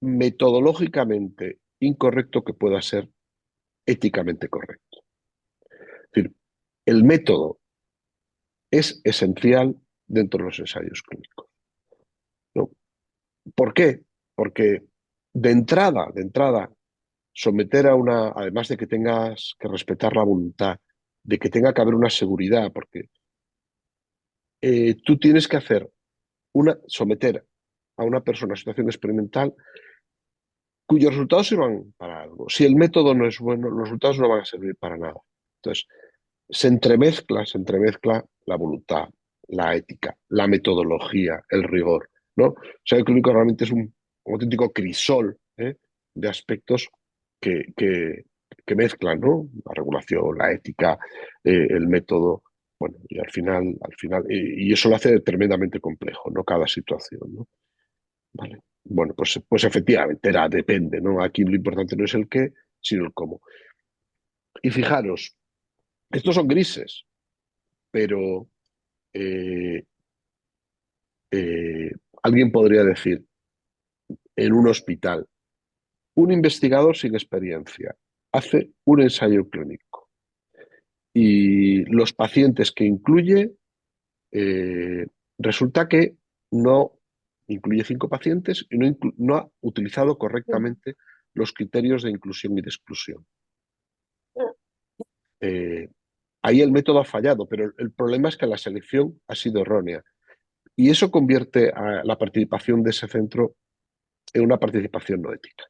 metodológicamente incorrecto que pueda ser éticamente correcto. Es decir, el método es esencial dentro de los ensayos clínicos, ¿no? ¿Por qué? Porque de entrada, someter además de que tengas que respetar la voluntad, de que tenga que haber una seguridad, porque tú tienes que someter a una persona a situación experimental cuyos resultados sirvan para algo. Si el método no es bueno, los resultados no van a servir para nada. Entonces, se entremezcla la voluntad, la ética, la metodología, el rigor, ¿no? O sea, el clínico realmente es un auténtico crisol, ¿eh?, de aspectos que mezclan, ¿no? La regulación, la ética, el método, bueno, y al final, y eso lo hace tremendamente complejo, ¿no? Cada situación, ¿no? Vale. Bueno, pues efectivamente depende, ¿no? Aquí lo importante no es el qué, sino el cómo. Y fijaros, estos son grises, pero eh, eh, alguien podría decir, en un hospital, un investigador sin experiencia hace un ensayo clínico y los pacientes que incluye, resulta que no incluye 5 pacientes y no ha utilizado correctamente los criterios de inclusión y de exclusión. Ahí el método ha fallado, pero el problema es que la selección ha sido errónea. Y eso convierte a la participación de ese centro en una participación no ética.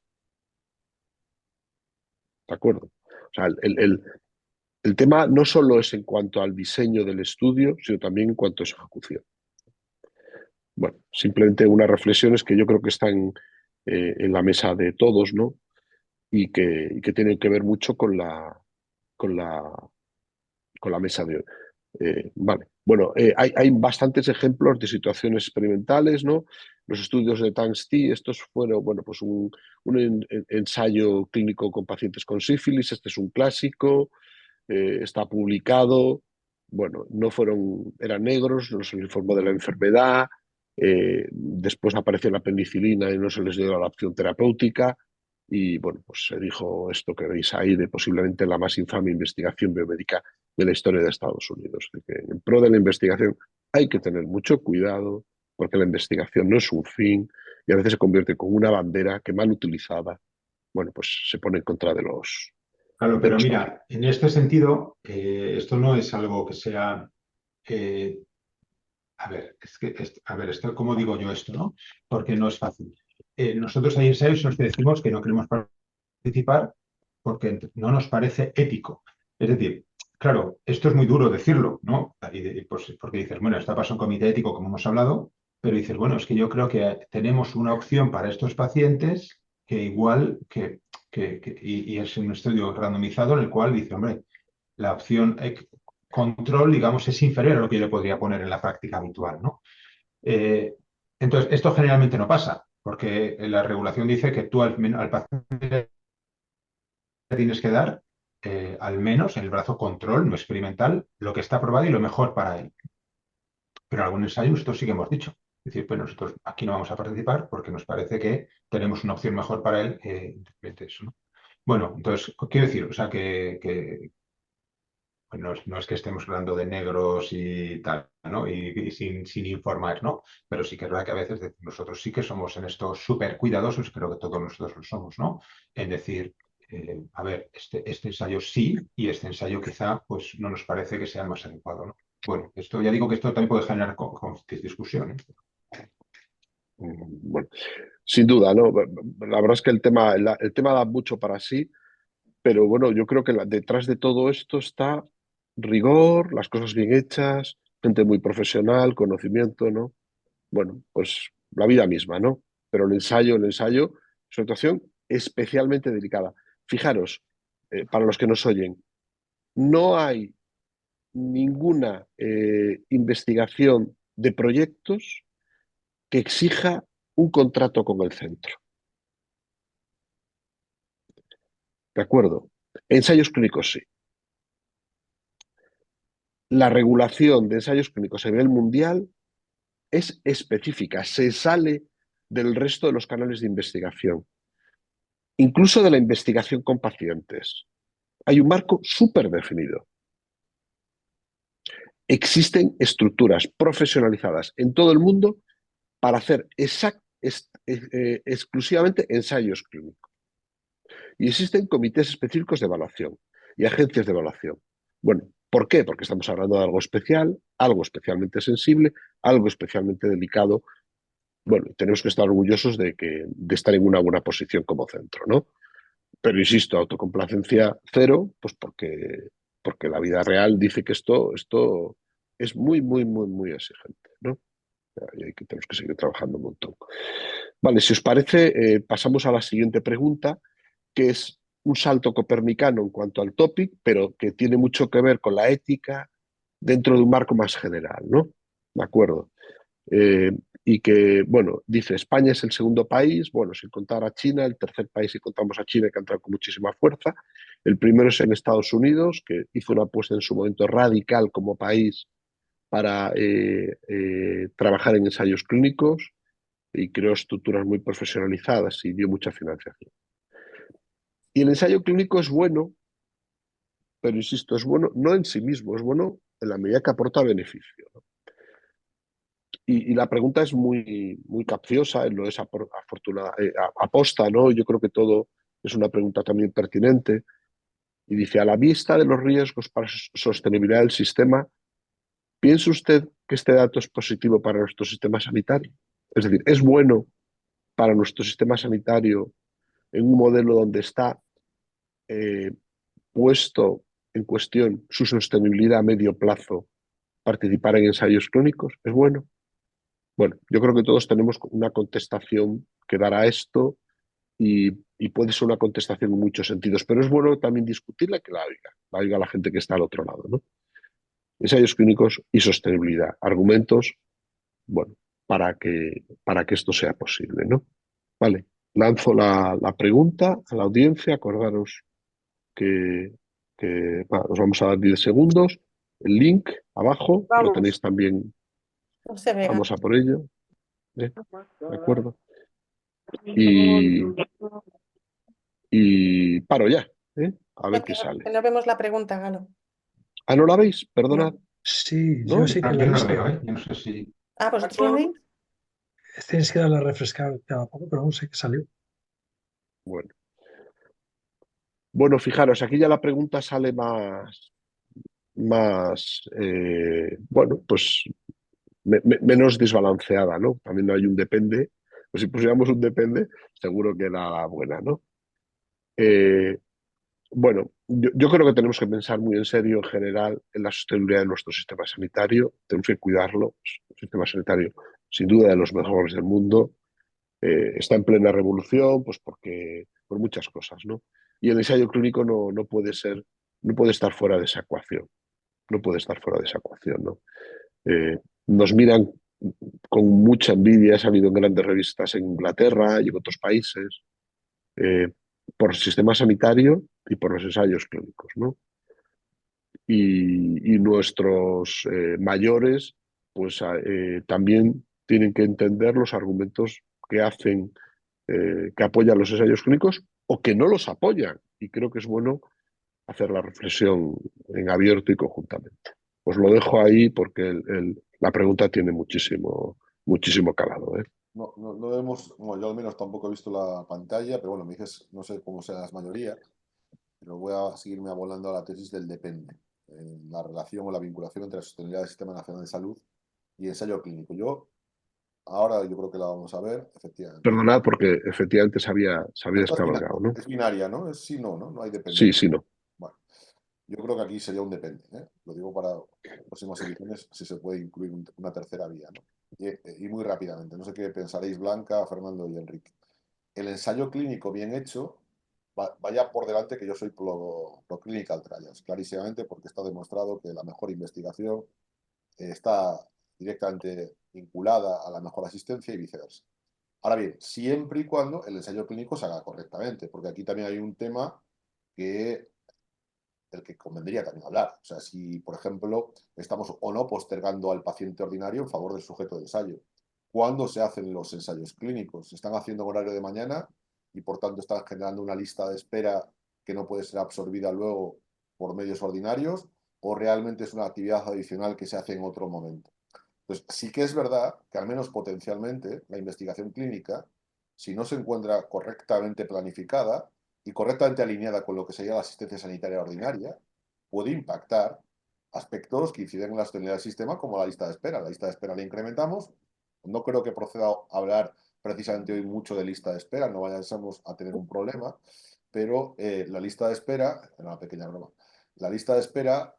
¿De acuerdo? O sea, el tema no solo es en cuanto al diseño del estudio, sino también en cuanto a su ejecución. Bueno, simplemente unas reflexiones que yo creo que están en la mesa de todos, ¿no? Y que tienen que ver mucho con con la mesa de hoy. Vale. Bueno, hay bastantes ejemplos de situaciones experimentales, ¿no? Los estudios de Tang-T, estos fueron, bueno, pues un ensayo clínico con pacientes con sífilis, este es un clásico, está publicado, bueno, no fueron, eran negros, no se les informó de la enfermedad, después apareció la penicilina y no se les dio la opción terapéutica, y bueno, pues se dijo esto que veis ahí de posiblemente la más infame investigación biomédica de la historia de Estados Unidos. De que en pro de la investigación hay que tener mucho cuidado, porque la investigación no es un fin y a veces se convierte con una bandera que mal utilizada, bueno, pues se pone en contra de Claro, de pero los mira, en este sentido, esto no es algo que sea, eh, a ver, a ver, esto, ¿cómo digo yo esto, no? Porque no es fácil. Nosotros hay ensayos en los que decimos que no queremos participar porque no nos parece ético. Es decir, claro, esto es muy duro decirlo, ¿no? Pues, porque dices, bueno, está pasando un comité ético, como hemos hablado, pero dices, bueno, es que yo creo que tenemos una opción para estos pacientes que igual y es un estudio randomizado en el cual dice, hombre, la opción control, digamos, es inferior a lo que yo le podría poner en la práctica habitual, ¿no? Eh, entonces, esto generalmente no pasa, porque la regulación dice que tú al paciente le tienes que dar, al menos en el brazo control, no experimental, lo que está probado y lo mejor para él. Pero en algún ensayo nosotros sí que hemos dicho, es decir, pues nosotros aquí no vamos a participar porque nos parece que tenemos una opción mejor para él que eso, ¿no? Bueno, entonces, quiero decir, o sea, pues no es que estemos hablando de negros y tal, ¿no? Y sin informar, ¿no? Pero sí que es verdad que a veces nosotros sí que somos en esto súper cuidadosos, creo que todos nosotros lo somos, ¿no? En decir, a ver, este ensayo sí y este ensayo quizá pues no nos parece que sea el más adecuado, ¿no? Bueno, esto ya digo que esto también puede generar discusión, ¿eh? Bueno, sin duda, ¿no? La verdad es que el tema da mucho para sí, pero bueno, yo creo que detrás de todo esto está rigor, las cosas bien hechas, gente muy profesional, conocimiento, ¿no? Bueno, pues la vida misma, ¿no? Pero el ensayo es una situación especialmente delicada. Fijaros, para los que nos oyen, no hay ninguna investigación de proyectos que exija un contrato con el centro. ¿De acuerdo? Ensayos clínicos sí. La regulación de ensayos clínicos a nivel mundial es específica, se sale del resto de los canales de investigación, incluso de la investigación con pacientes. Hay un marco súper definido. Existen estructuras profesionalizadas en todo el mundo para hacer exclusivamente ensayos clínicos. Y existen comités específicos de evaluación y agencias de evaluación. Bueno, ¿por qué? Porque estamos hablando de algo especial, algo especialmente sensible, algo especialmente delicado. Bueno, tenemos que estar orgullosos de estar en una buena posición como centro, ¿no? Pero insisto, autocomplacencia cero, pues porque la vida real dice que esto es muy, muy, muy, muy exigente, ¿no? Y tenemos que seguir trabajando un montón. Vale, si os parece, pasamos a la siguiente pregunta, que es un salto copernicano en cuanto al topic, pero que tiene mucho que ver con la ética dentro de un marco más general, ¿no? ¿De acuerdo? Y que, bueno, dice, España es el segundo país, bueno, sin contar a China, el tercer país si contamos a China, que ha entrado con muchísima fuerza. El primero es en Estados Unidos, que hizo una apuesta en su momento radical como país para trabajar en ensayos clínicos y creó estructuras muy profesionalizadas y dio mucha financiación. Y el ensayo clínico es bueno, pero insisto, es bueno no en sí mismo, es bueno en la medida que aporta beneficio, ¿no? Y la pregunta es muy capciosa, no es afortunada, aposta, ¿no? Yo creo que todo es una pregunta también pertinente. Y dice, a la vista de los riesgos para sostenibilidad del sistema, ¿piensa usted que este dato es positivo para nuestro sistema sanitario? Es decir, ¿es bueno para nuestro sistema sanitario en un modelo donde está eh, puesto en cuestión su sostenibilidad a medio plazo participar en ensayos clínicos? ¿Es bueno? Bueno, yo creo que todos tenemos una contestación que dar a esto y puede ser una contestación en muchos sentidos, pero es bueno también discutirla, que la oiga la gente que está al otro lado, ¿no? Ensayos clínicos y sostenibilidad, argumentos, bueno, para que esto sea posible, ¿no? Vale, lanzo la pregunta a la audiencia, acordaros que, os vamos a dar 10 segundos, el link abajo, lo tenéis Vamos, también, no se vea. vamos a por ello, ¿eh? ¿De acuerdo? Y, y paro ya, ¿eh? A ver qué Que sale. no vemos la pregunta, Galo. Ah, ¿no la veis? Perdonad, No. Sí, yo ¿no? sí que la Yo he no lo visto. veo, ¿eh? Yo no sé si... Ah, ¿vosotros lo veis? Tienes que darle a refrescar cada poco, pero no sé qué salió. Bueno. Bueno, fijaros, aquí ya la pregunta sale más, bueno, pues menos desbalanceada, ¿no? También no hay un depende. Pues si pusiéramos un depende, seguro que era buena, ¿no? Eh, bueno, yo creo que tenemos que pensar muy en serio en general en la sostenibilidad de nuestro sistema sanitario. Tenemos que cuidarlo. Es un sistema sanitario, sin duda, de los mejores del mundo. Está en plena revolución, pues porque por muchas cosas, ¿no? Y el ensayo clínico no puede ser, no puede estar fuera de esa ecuación. No puede estar fuera de esa ecuación, ¿no? Nos miran con mucha envidia, ha salido en grandes revistas en Inglaterra y en otros países, eh, por el sistema sanitario y por los ensayos clínicos, ¿no? Y nuestros mayores, pues también tienen que entender los argumentos que hacen, que apoyan los ensayos clínicos o que no los apoyan. Y creo que es bueno hacer la reflexión en abierto y conjuntamente. Os lo dejo ahí porque la pregunta tiene muchísimo calado, ¿eh? No vemos, bueno, yo al menos tampoco he visto la pantalla, pero bueno, me dices, no sé cómo sea la mayoría, pero voy a seguirme abonando a la tesis del depende, la relación o la vinculación entre la sostenibilidad del Sistema Nacional de Salud y ensayo clínico. Ahora yo creo que la vamos a ver, efectivamente. Perdonad porque efectivamente se había Esta es descabalgado, ¿no? es binaria, ¿no? Es sí, no, no hay Sí, depende. sí, no. Bueno, yo creo que aquí sería un depende, ¿eh? Lo digo para próximas ediciones, si se puede incluir una tercera vía, ¿no? Y muy rápidamente, no sé qué pensaréis Blanca, Fernando y Enrique. El ensayo clínico bien hecho vaya por delante que yo soy pro clinical trials, clarísimamente porque está demostrado que la mejor investigación está directamente vinculada a la mejor asistencia y viceversa. Ahora bien, siempre y cuando el ensayo clínico se haga correctamente, porque aquí también hay un tema que del que convendría también hablar. O sea, si, por ejemplo, estamos o no postergando al paciente ordinario en favor del sujeto de ensayo. ¿Cuándo se hacen los ensayos clínicos? ¿Se están haciendo en horario de mañana y, por tanto, están generando una lista de espera que no puede ser absorbida luego por medios ordinarios? ¿O realmente es una actividad adicional que se hace en otro momento? Entonces, sí que es verdad que, al menos potencialmente, la investigación clínica, si no se encuentra correctamente planificada y correctamente alineada con lo que sería la asistencia sanitaria ordinaria, puede impactar aspectos que inciden en la sostenibilidad del sistema, como la lista de espera. La lista de espera la incrementamos. No creo que proceda a hablar precisamente hoy mucho de lista de espera, no vayamos a tener un problema, pero la lista de espera, una pequeña broma, la lista de espera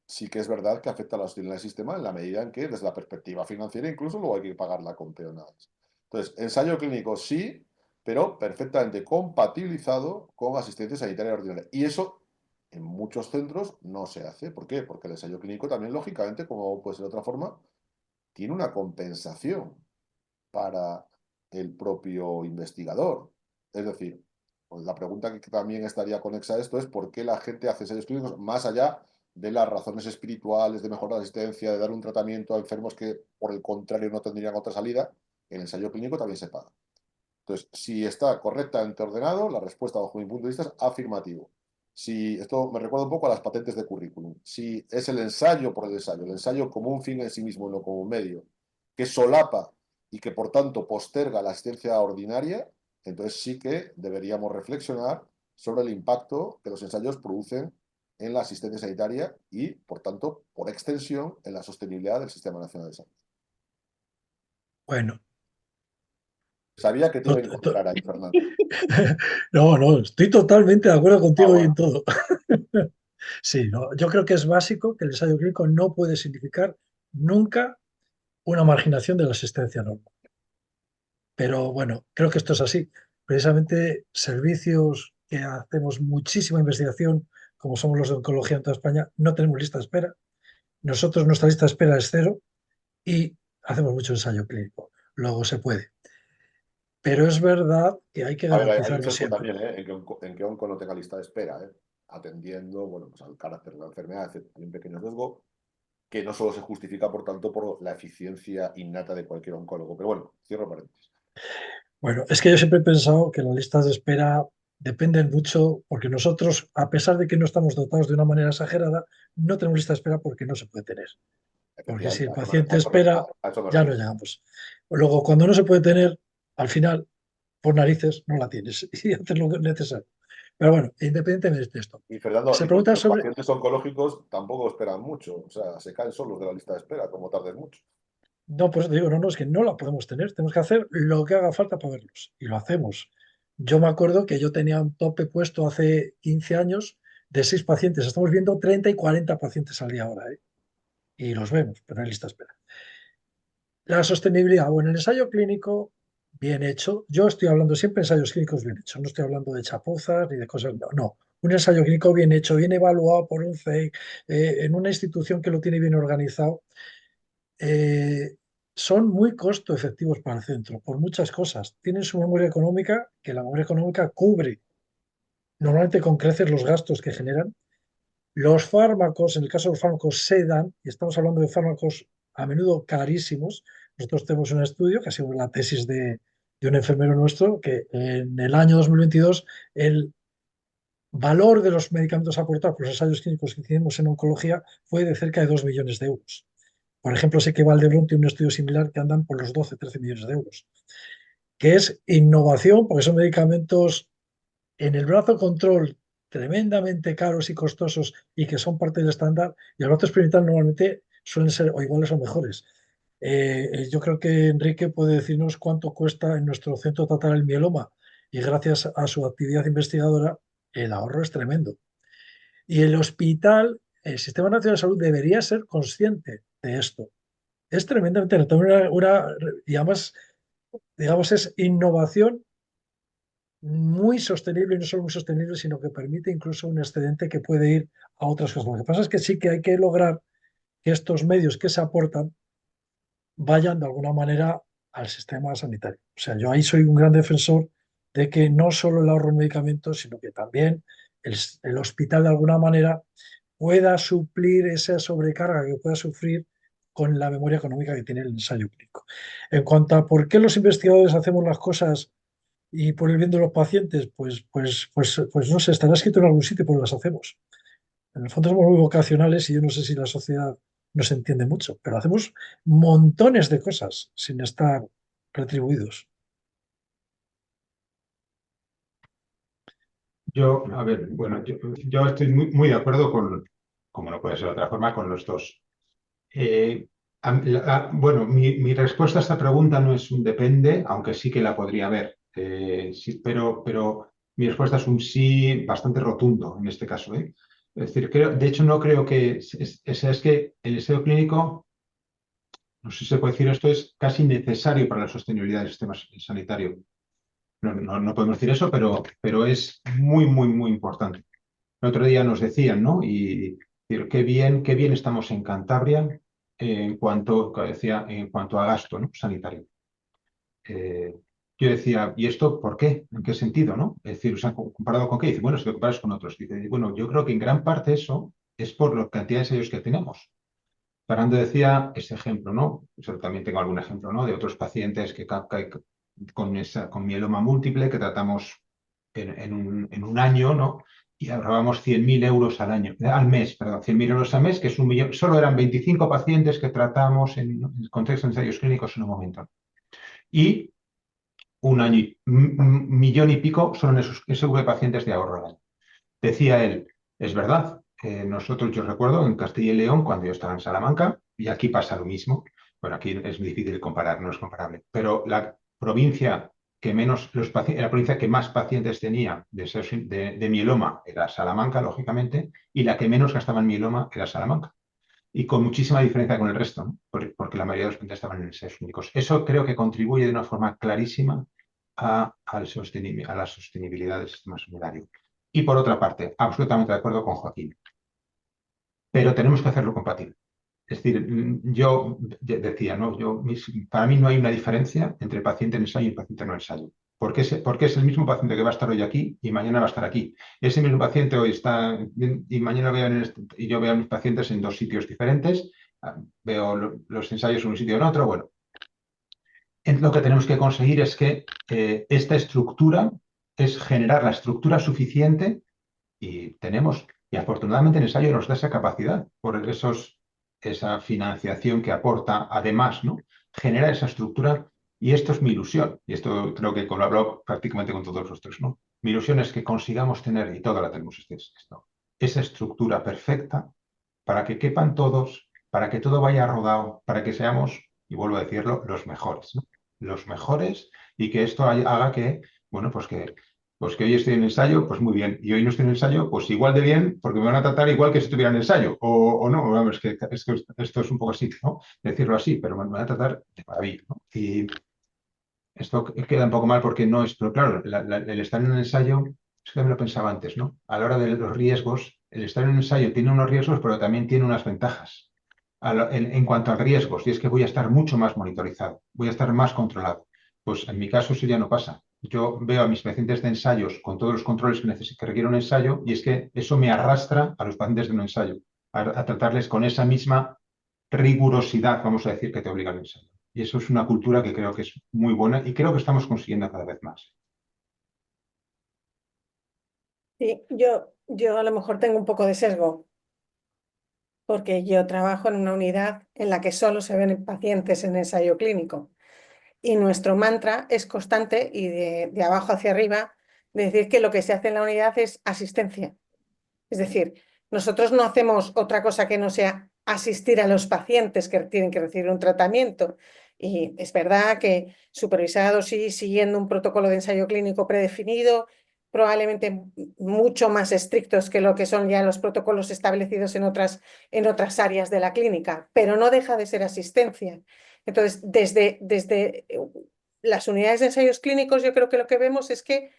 sí que es verdad que afecta a la sostenibilidad del sistema en la medida en que, desde la perspectiva financiera, incluso luego hay que pagarla con peonadas. Entonces, ensayo clínico sí, pero perfectamente compatibilizado con asistencia sanitaria ordinaria. Y eso en muchos centros no se hace. ¿Por qué? Porque el ensayo clínico también, lógicamente, como puede ser de otra forma, tiene una compensación para el propio investigador. Es decir, pues la pregunta que también estaría conexa a esto es por qué la gente hace ensayos clínicos más allá de las razones espirituales, de mejorar la asistencia, de dar un tratamiento a enfermos que, por el contrario, no tendrían otra salida. El ensayo clínico también se paga. Entonces, si está correctamente ordenado, la respuesta bajo mi punto de vista es afirmativo. Si esto me recuerda un poco a las patentes de currículum. Si es el ensayo por el ensayo como un fin en sí mismo, no como un medio, que solapa y que por tanto posterga la asistencia ordinaria, entonces sí que deberíamos reflexionar sobre el impacto que los ensayos producen en la asistencia sanitaria y, por tanto, por extensión, en la sostenibilidad del Sistema Nacional de Salud. Bueno, Sabía que te iba a to- to- encontrar ahí, Fernando. no, estoy totalmente de acuerdo Ah, contigo y en bueno. todo. Sí, no, yo creo que es básico que el ensayo clínico no puede significar nunca una marginación de la asistencia normal. Pero bueno, creo que esto es así. Precisamente servicios que hacemos muchísima investigación, como somos los de oncología en toda España, no tenemos lista de espera. Nosotros, nuestra lista de espera es cero y hacemos mucho ensayo clínico. Luego se puede. Pero es verdad que hay que A ver, hay un garantizarlo sesgo siempre. también, ¿eh? En que onco no tenga lista de espera, ¿eh? Atendiendo, bueno, pues al carácter de la enfermedad, etc. Hay un pequeño sesgo que no solo se justifica, por tanto, por la eficiencia innata de cualquier oncólogo. Pero bueno, cierro paréntesis. Bueno, es que yo siempre he pensado que las listas de espera dependen mucho, porque nosotros, a pesar de que no estamos dotados de una manera exagerada, no tenemos lista de espera porque no se puede tener. Porque si Efectivamente, el paciente espera, a eso me ya no refiero. llegamos. Luego, cuando no se puede tener, al final, por narices, no la tienes y haces lo necesario. Pero bueno, independientemente de esto, Y Fernando, se y porque pregunta los sobre. pacientes oncológicos tampoco esperan mucho, o sea, se caen solos de la lista de espera, como tardes mucho. No, pues te digo, no, no, es que no la podemos tener. Tenemos que hacer lo que haga falta para verlos. Y lo hacemos. Yo me acuerdo que yo tenía un tope puesto hace 15 años de 6 pacientes. Estamos viendo 30 y 40 pacientes al día ahora, ¿eh? Y los vemos, pero no hay lista de espera. La sostenibilidad, bueno, el ensayo clínico bien hecho. Yo estoy hablando siempre de ensayos clínicos bien hechos. No estoy hablando de chapuzas ni de cosas. No, no. Un ensayo clínico bien hecho, bien evaluado por un CEI, en una institución que lo tiene bien organizado. eh, Son muy costo efectivos para el centro por muchas cosas. Tienen su memoria económica, que la memoria económica cubre normalmente con creces los gastos que generan. Los fármacos, en el caso de los fármacos, se dan, y estamos hablando de fármacos a menudo carísimos. Nosotros tenemos un estudio, que ha sido la tesis de un enfermero nuestro, que en el año 2022 el valor de los medicamentos aportados por los ensayos clínicos que hicimos en oncología fue de cerca de 2 millones de euros. Por ejemplo, sé que Valdebrón tiene un estudio similar que andan por los 12-13 millones de euros, que es innovación, porque son medicamentos en el brazo control tremendamente caros y costosos y que son parte del estándar, y el brazo experimental normalmente suelen ser o iguales o mejores. Yo creo que Enrique puede decirnos cuánto cuesta en nuestro centro tratar el mieloma, y gracias a su actividad investigadora, el ahorro es tremendo. Y el hospital, el Sistema Nacional de Salud debería ser consciente de esto. Es tremendamente rentable, y además, digamos, es innovación muy sostenible, y no solo muy sostenible, sino que permite incluso un excedente que puede ir a otras cosas. Lo que pasa es que sí que hay que lograr que estos medios que se aportan vayan de alguna manera al sistema sanitario. O sea, yo ahí soy un gran defensor de que no solo el ahorro en medicamentos, sino que también el hospital de alguna manera pueda suplir esa sobrecarga que pueda sufrir con la memoria económica que tiene el ensayo clínico. En cuanto a por qué los investigadores hacemos las cosas y por el bien de los pacientes, pues no sé, estará escrito en algún sitio, pero las hacemos. En el fondo somos muy vocacionales y yo no sé si la sociedad nos entiende mucho, pero hacemos montones de cosas sin estar retribuidos. Yo, a ver, bueno, yo estoy muy de acuerdo con, como no puede ser de otra forma, con los dos. Eh, bueno, mi respuesta a esta pregunta no es un depende, aunque sí que la podría haber. Sí, pero mi respuesta es un sí bastante rotundo en este caso, ¿eh? Es decir, de hecho no creo que es que el ensayo clínico, no sé si se puede decir esto, es casi necesario para la sostenibilidad del sistema sanitario. No podemos decir eso, pero es muy importante. El otro día nos decían, ¿no? Y decir, qué bien estamos en Cantabria en cuanto, como decía, en cuanto a gasto, ¿no? Sanitario. Eh, yo decía, ¿y esto por qué? ¿En qué sentido, no? Es decir, o sea, ¿comparado con qué? Dice, bueno, si lo comparas con otros. Dice, bueno, yo creo que en gran parte eso es por la cantidad de ensayos que tenemos. Fernando decía ese ejemplo, ¿no? Yo también tengo algún ejemplo, ¿no? De otros pacientes que con mieloma múltiple que tratamos en un año, ¿no? Y ahorrábamos 100.000 euros al mes, perdón, 100.000 euros al mes, que es 1 millón. Solo eran 25 pacientes que tratamos en contexto de ensayos clínicos en un momento. Y un año, 1,5 millones solo en ese grupo de pacientes de ahorro. Decía él, es verdad, nosotros, yo recuerdo en Castilla y León, cuando yo estaba en Salamanca, y aquí pasa lo mismo. Bueno, aquí es muy difícil comparar, no es comparable, pero la provincia la provincia que más pacientes tenía de mieloma era Salamanca, lógicamente, y la que menos gastaba en mieloma era Salamanca. Y con muchísima diferencia con el resto, ¿no? Porque la mayoría de los pacientes estaban en ensayos clínicos. Eso creo que contribuye de una forma clarísima a la sostenibilidad del sistema sanitario. Y por otra parte, absolutamente de acuerdo con Joaquín, pero tenemos que hacerlo compatible. Es decir, yo decía, ¿no? Para mí no hay una diferencia entre paciente en ensayo y paciente no ensayo. Porque es el mismo paciente que va a estar hoy aquí y mañana va a estar aquí. Ese mismo paciente hoy está y mañana y yo veo a mis pacientes en 2 sitios diferentes. Veo los ensayos en un sitio o en otro. Bueno, lo que tenemos que conseguir es que esta estructura es generar la estructura suficiente y afortunadamente el ensayo nos da esa capacidad por esa financiación que aporta, además, ¿no? Genera esa estructura y esto es mi ilusión. Y esto creo que lo hablo prácticamente con todos los tres, ¿no? Mi ilusión es que consigamos tener, y toda la tenemos, esa estructura perfecta para que quepan todos, para que todo vaya rodado, para que seamos, y vuelvo a decirlo, los mejores, ¿no? Los mejores y que esto haga que, bueno, pues que hoy estoy en ensayo, pues muy bien, y hoy no estoy en ensayo, pues igual de bien, porque me van a tratar igual que si estuviera en ensayo, o no, vamos, es que esto es un poco así, ¿no? Decirlo así, pero me van a tratar de maravilla, ¿no? Y esto queda un poco mal porque no es, pero claro, el estar en un ensayo, es que me lo pensaba antes, ¿no? A la hora de los riesgos, el estar en un ensayo tiene unos riesgos, pero también tiene unas ventajas en cuanto a riesgos, y es que voy a estar mucho más monitorizado, voy a estar más controlado. Pues en mi caso eso ya no pasa. Yo veo a mis pacientes de ensayos con todos los controles que requiere un ensayo, y es que eso me arrastra a los pacientes de un ensayo, a tratarles con esa misma rigurosidad, vamos a decir, que te obliga el ensayo. Y eso es una cultura que creo que es muy buena y creo que estamos consiguiendo cada vez más. Sí, yo a lo mejor tengo un poco de sesgo, porque yo trabajo en una unidad en la que solo se ven pacientes en ensayo clínico. Y nuestro mantra es constante y de abajo hacia arriba, de decir que lo que se hace en la unidad es asistencia. Es decir, nosotros no hacemos otra cosa que no sea asistir a los pacientes que tienen que recibir un tratamiento. Y es verdad que supervisados y siguiendo un protocolo de ensayo clínico predefinido, probablemente mucho más estrictos que lo que son ya los protocolos establecidos en otras áreas de la clínica, pero no deja de ser asistencia. Entonces, desde las unidades de ensayos clínicos, yo creo que lo que vemos es que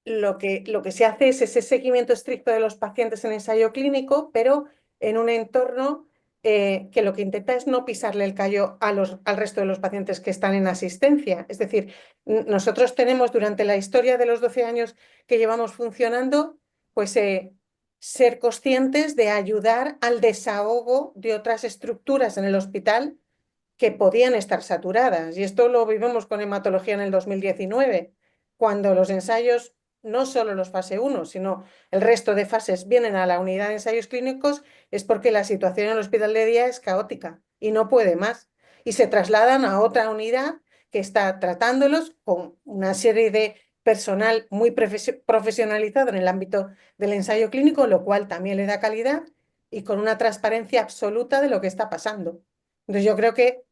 lo que se hace es ese seguimiento estricto de los pacientes en ensayo clínico, pero en un entorno que lo que intenta es no pisarle el callo al resto de los pacientes que están en asistencia. Es decir, nosotros tenemos durante la historia de los 12 años que llevamos funcionando, pues ser conscientes de ayudar al desahogo de otras estructuras en el hospital que podían estar saturadas. Y esto lo vivimos con hematología en el 2019, cuando los ensayos, no solo los fase 1, sino el resto de fases vienen a la unidad de ensayos clínicos, es porque la situación en el hospital de día es caótica y no puede más. Y se trasladan a otra unidad que está tratándolos con una serie de personal muy profesionalizado en el ámbito del ensayo clínico, lo cual también le da calidad y con una transparencia absoluta de lo que está pasando. Entonces yo creo que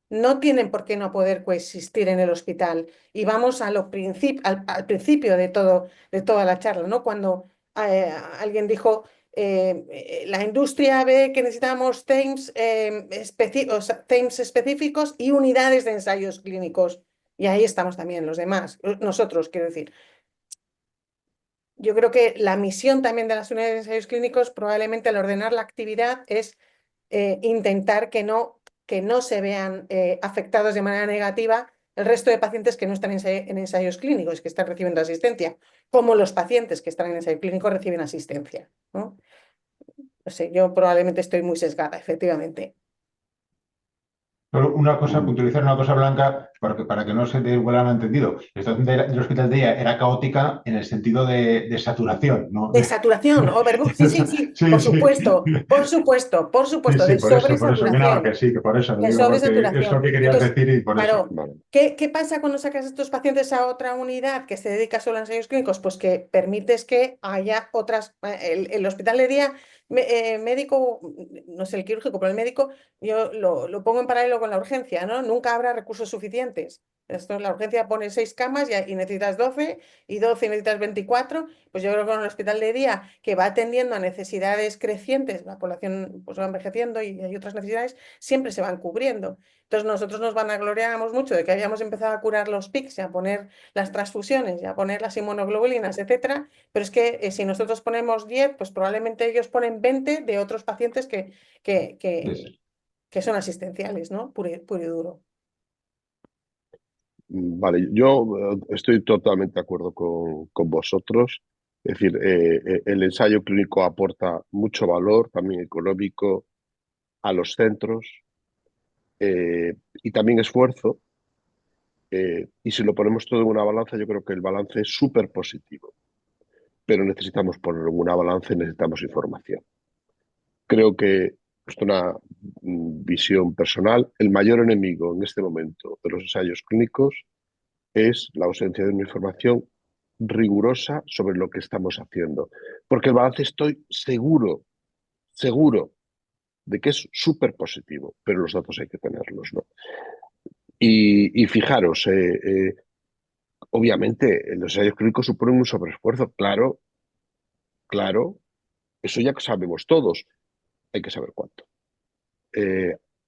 no tienen por qué no poder coexistir en el hospital. Y vamos al principio de toda la charla, ¿no? Cuando alguien dijo, la industria ve que necesitamos TAMES específicos y unidades de ensayos clínicos. Y ahí estamos también los demás, nosotros, quiero decir. Yo creo que la misión también de las unidades de ensayos clínicos, probablemente al ordenar la actividad, es intentar que no se vean afectados de manera negativa el resto de pacientes que no están en ensayos clínicos, que están recibiendo asistencia, como los pacientes que están en ensayo clínico reciben asistencia, ¿no? No sé, yo probablemente estoy muy sesgada, efectivamente. Solo una cosa, Mm. puntualizar una cosa, Blanca, para que no se te vuelva entendido. La situación del hospital de día era caótica en el sentido de saturación, ¿no? De saturación, overbook, sí, sí, sí, Sí, sí. por Sí, supuesto, sí, de por eso, que nada, que sobresaturación, sí, que por eso lo de digo, porque es lo sobresaturación. que querías Entonces, decir y por eso. claro, Vale. ¿qué pasa cuando sacas a estos pacientes a otra unidad que se dedica solo a ensayos clínicos? Pues que permites que haya otras, el hospital de día médico, no sé el quirúrgico, pero el médico, yo lo pongo en paralelo con la urgencia, ¿no? Nunca habrá recursos suficientes. Esto, la urgencia pone 6 camas y necesitas 12, y 12 y necesitas 24. Pues yo creo que con el hospital de día, que va atendiendo a necesidades crecientes, la población pues va envejeciendo y hay otras necesidades, siempre se van cubriendo. Entonces nosotros nos vanagloriábamos mucho de que habíamos empezado a curar los PICs y a poner las transfusiones y a poner las inmunoglobulinas, etcétera, pero es que si nosotros ponemos 10, pues probablemente ellos ponen 20 de otros pacientes que, Sí, que, sí. que son asistenciales, ¿no? Puro y duro. Vale, yo estoy totalmente de acuerdo con vosotros. Es decir, el ensayo clínico aporta mucho valor, también económico, a los centros y también esfuerzo. Y si lo ponemos todo en una balanza, yo creo que el balance es súper positivo. Pero necesitamos ponerlo en una balanza y necesitamos información. Creo que, esto es una visión personal, el mayor enemigo en este momento de los ensayos clínicos es la ausencia de una información rigurosa sobre lo que estamos haciendo. Porque el balance estoy seguro de que es súper positivo, pero los datos hay que tenerlos, ¿no? Y fijaros, obviamente los ensayos clínicos suponen un sobreesfuerzo, claro, eso ya sabemos todos, hay que saber cuánto.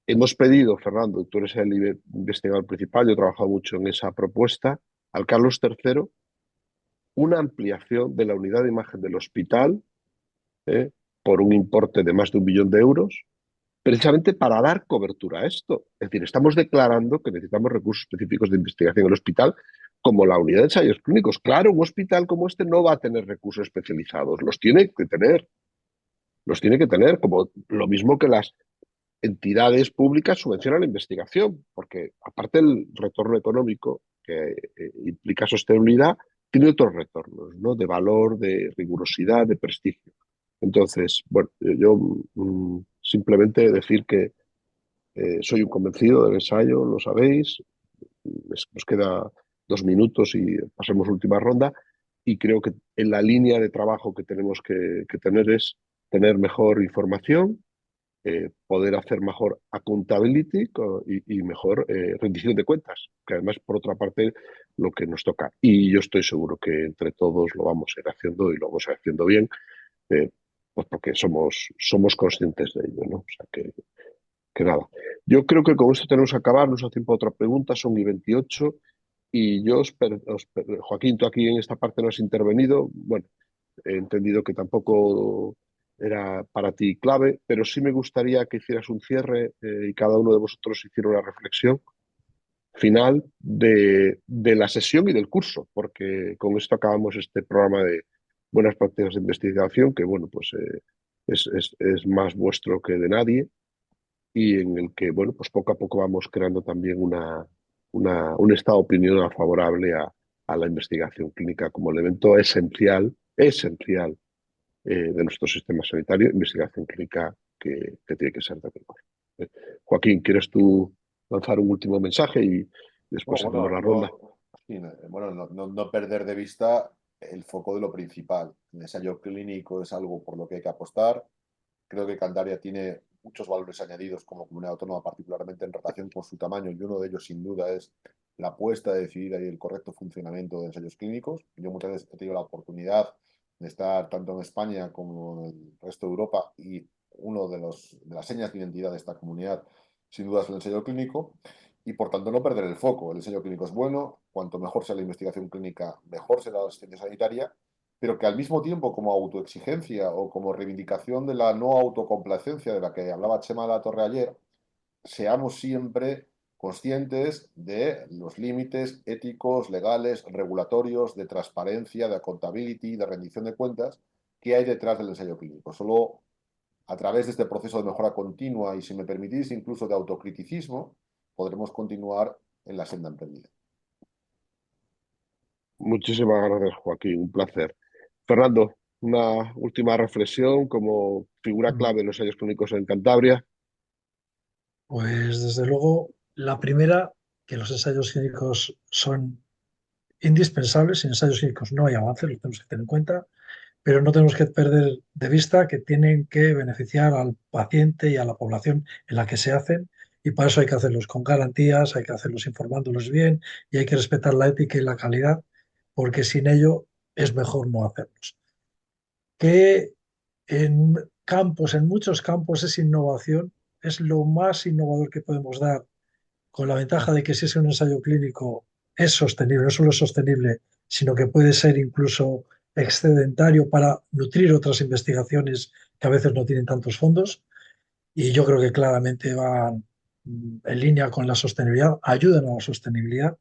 Hemos pedido, Fernando, tú eres el investigador principal, yo he trabajado mucho en esa propuesta, al Carlos III, una ampliación de la unidad de imagen del hospital por un importe de más de 1 millón de euros, precisamente para dar cobertura a esto. Es decir, estamos declarando que necesitamos recursos específicos de investigación en el hospital, como la unidad de ensayos clínicos. Claro, un hospital como este no va a tener recursos especializados, los tiene que tener, como lo mismo que las entidades públicas subvencionan la investigación, porque aparte del retorno económico que implica sostenibilidad, tiene otros retornos, ¿no? De valor, de rigurosidad, de prestigio. Entonces, bueno, yo simplemente decir que soy un convencido del ensayo, lo sabéis, nos queda 2 minutos y pasemos última ronda, y creo que en la línea de trabajo que tenemos que tener es tener mejor información, poder hacer mejor accountability y mejor rendición de cuentas, que además, por otra parte, lo que nos toca. Y yo estoy seguro que entre todos lo vamos a ir haciendo y lo vamos a ir haciendo bien, eh, pues porque somos conscientes de ello, ¿no? O sea que nada. Yo creo que con esto tenemos que acabar, nos da tiempo a otra pregunta, son y 28, y yo Joaquín, tú aquí en esta parte no has intervenido, bueno, he entendido que tampoco era para ti clave, pero sí me gustaría que hicieras un cierre y cada uno de vosotros hiciera una reflexión final de la sesión y del curso, porque con esto acabamos este programa de buenas prácticas de investigación, que bueno, pues es más vuestro que de nadie, y en el que, bueno, pues poco a poco vamos creando también un estado de opinión favorable a la investigación clínica como elemento esencial de nuestro sistema sanitario, investigación clínica que tiene que ser de rigor. Joaquín, ¿quieres tú lanzar un último mensaje y después hacemos Bueno, la ronda? no perder de vista el foco de lo principal. El ensayo clínico es algo por lo que hay que apostar. Creo que Cantabria tiene muchos valores añadidos como comunidad autónoma, particularmente en relación con su tamaño, y uno de ellos, sin duda, es la apuesta decidida y el correcto funcionamiento de ensayos clínicos. Yo muchas veces he tenido la oportunidad de estar tanto en España como en el resto de Europa, y uno de las señas de identidad de esta comunidad, sin duda, es el ensayo clínico, y por tanto no perder el foco. El ensayo clínico es bueno, cuanto mejor sea la investigación clínica, mejor será la asistencia sanitaria, pero que al mismo tiempo, como autoexigencia o como reivindicación de la no autocomplacencia de la que hablaba Chema de la Torre ayer, seamos siempre conscientes de los límites éticos, legales, regulatorios, de transparencia, de accountability, de rendición de cuentas que hay detrás del ensayo clínico. Solo a través de este proceso de mejora continua y, si me permitís, incluso de autocriticismo, podremos continuar en la senda emprendida. Muchísimas gracias, Joaquín, un placer. Fernando, una última reflexión como figura clave en los ensayos clínicos en Cantabria. Pues desde luego, la primera, que los ensayos clínicos son indispensables. Sin ensayos clínicos no hay avance, lo tenemos que tener en cuenta, pero no tenemos que perder de vista que tienen que beneficiar al paciente y a la población en la que se hacen, y para eso hay que hacerlos con garantías, hay que hacerlos informándolos bien y hay que respetar la ética y la calidad, porque sin ello es mejor no hacerlos. Que en en muchos campos es innovación, es lo más innovador que podemos dar, con la ventaja de que si es un ensayo clínico es sostenible, no solo es sostenible, sino que puede ser incluso excedentario para nutrir otras investigaciones que a veces no tienen tantos fondos, y yo creo que claramente van en línea con la sostenibilidad, ayudan a la sostenibilidad.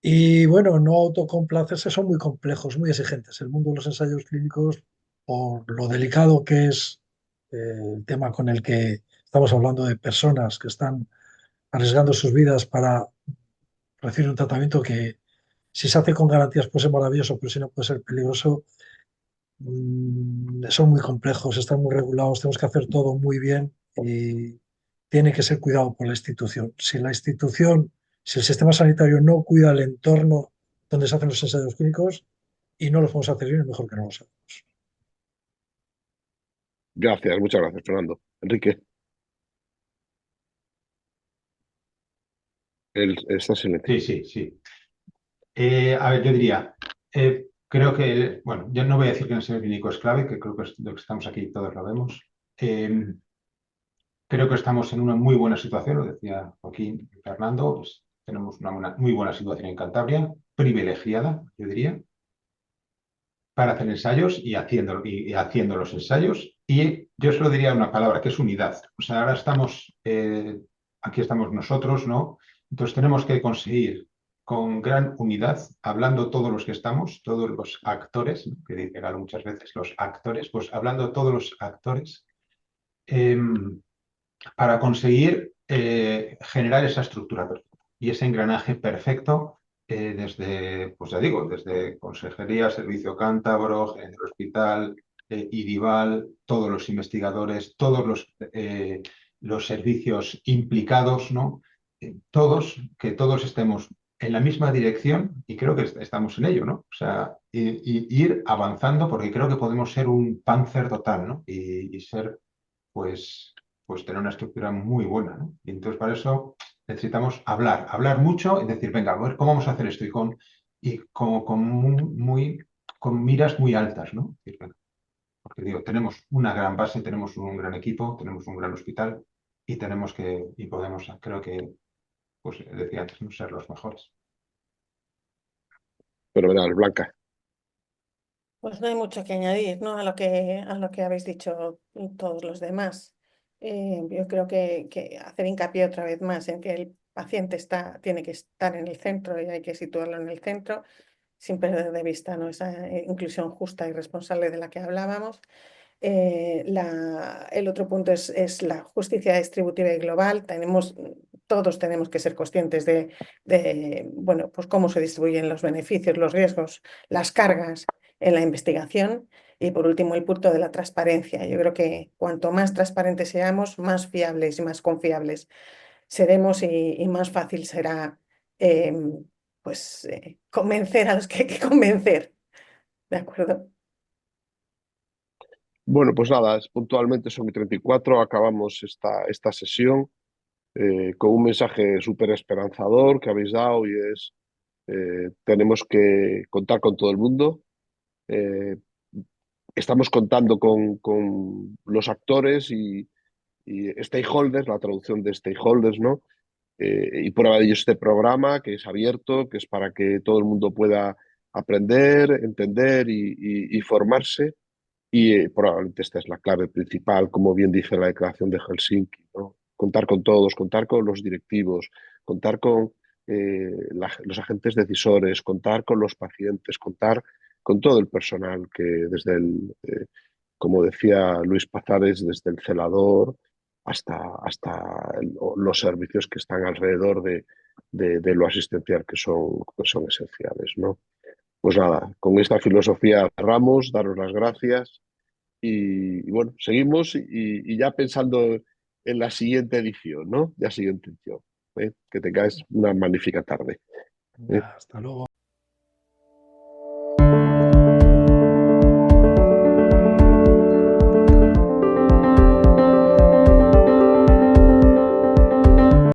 Y bueno, no autocomplacerse, son muy complejos, muy exigentes. El mundo de los ensayos clínicos, por lo delicado que es el tema con el que estamos hablando de personas que están arriesgando sus vidas para recibir un tratamiento que, si se hace con garantías, puede ser maravilloso, pero si no, puede ser peligroso. Son muy complejos, están muy regulados, tenemos que hacer todo muy bien y tiene que ser cuidado por la institución. Si la institución, si el sistema sanitario no cuida el entorno donde se hacen los ensayos clínicos y no los podemos hacer bien, es mejor que no los hagamos. Gracias, muchas gracias, Fernando. Enrique, está silencio. Sí. A ver, yo diría, creo que, bueno, yo no voy a decir que el ensayo clínico es clave, que creo que es lo que estamos aquí todos lo vemos. Creo que estamos en una muy buena situación, lo decía Joaquín y Fernando, pues, tenemos una muy buena situación en Cantabria, privilegiada, yo diría, para hacer ensayos y haciendo los ensayos. Y yo solo diría una palabra, que es unidad. O sea, ahora aquí estamos nosotros, ¿no? Entonces tenemos que conseguir con gran unidad, hablando todos los que estamos, todos los actores, ¿no? Que dice Galo muchas veces, los actores, pues hablando todos los actores, para conseguir generar esa estructura perfecta y ese engranaje perfecto desde, pues ya digo, desde Consejería, Servicio Cántabro, el Hospital, IDIVAL, todos los investigadores, todos los servicios implicados, ¿no? Que todos estemos en la misma dirección, y creo que estamos en ello, ¿no? O sea, ir avanzando, porque creo que podemos ser un Panzer total, ¿no? Y ser, pues tener una estructura muy buena, ¿no? Y entonces para eso necesitamos hablar mucho y decir, venga, a ver cómo vamos a hacer esto, con miras muy altas, ¿no? Decir, venga, porque digo, tenemos una gran base, tenemos un gran equipo, tenemos un gran hospital y podemos, creo que, pues decía antes, no ser los mejores. Fenomenal, Blanca. Pues no hay mucho que añadir, ¿no? a lo que habéis dicho todos los demás. Yo creo que hacer hincapié otra vez más en que el paciente tiene que estar en el centro y hay que situarlo en el centro, sin perder de vista, ¿no? esa inclusión justa y responsable de la que hablábamos. El otro punto es la justicia distributiva y global. Todos tenemos que ser conscientes bueno, pues cómo se distribuyen los beneficios, los riesgos, las cargas en la investigación. Y por último, el punto de la transparencia. Yo creo que cuanto más transparentes seamos, más fiables y más confiables seremos y más fácil será convencer a los que hay que convencer. ¿De acuerdo? Bueno, pues nada, puntualmente son 34, acabamos esta sesión con un mensaje súper esperanzador que habéis dado, y es, tenemos que contar con todo el mundo. Estamos contando con los actores y stakeholders, la traducción de stakeholders, ¿no? Y prueba de ello este programa, que es abierto, que es para que todo el mundo pueda aprender, entender y formarse. Y probablemente esta es la clave principal, como bien dice la Declaración de Helsinki, ¿no? Contar con todos, contar con los directivos, contar con los agentes decisores, contar con los pacientes, contar con todo el personal que como decía Luis Pazares, desde el celador hasta los servicios que están alrededor de lo asistencial que son esenciales, ¿no? Pues nada, con esta filosofía cerramos, daros las gracias y bueno, seguimos y ya pensando en la siguiente edición, ¿no? La siguiente edición. Que tengáis una magnífica tarde. Venga, hasta luego.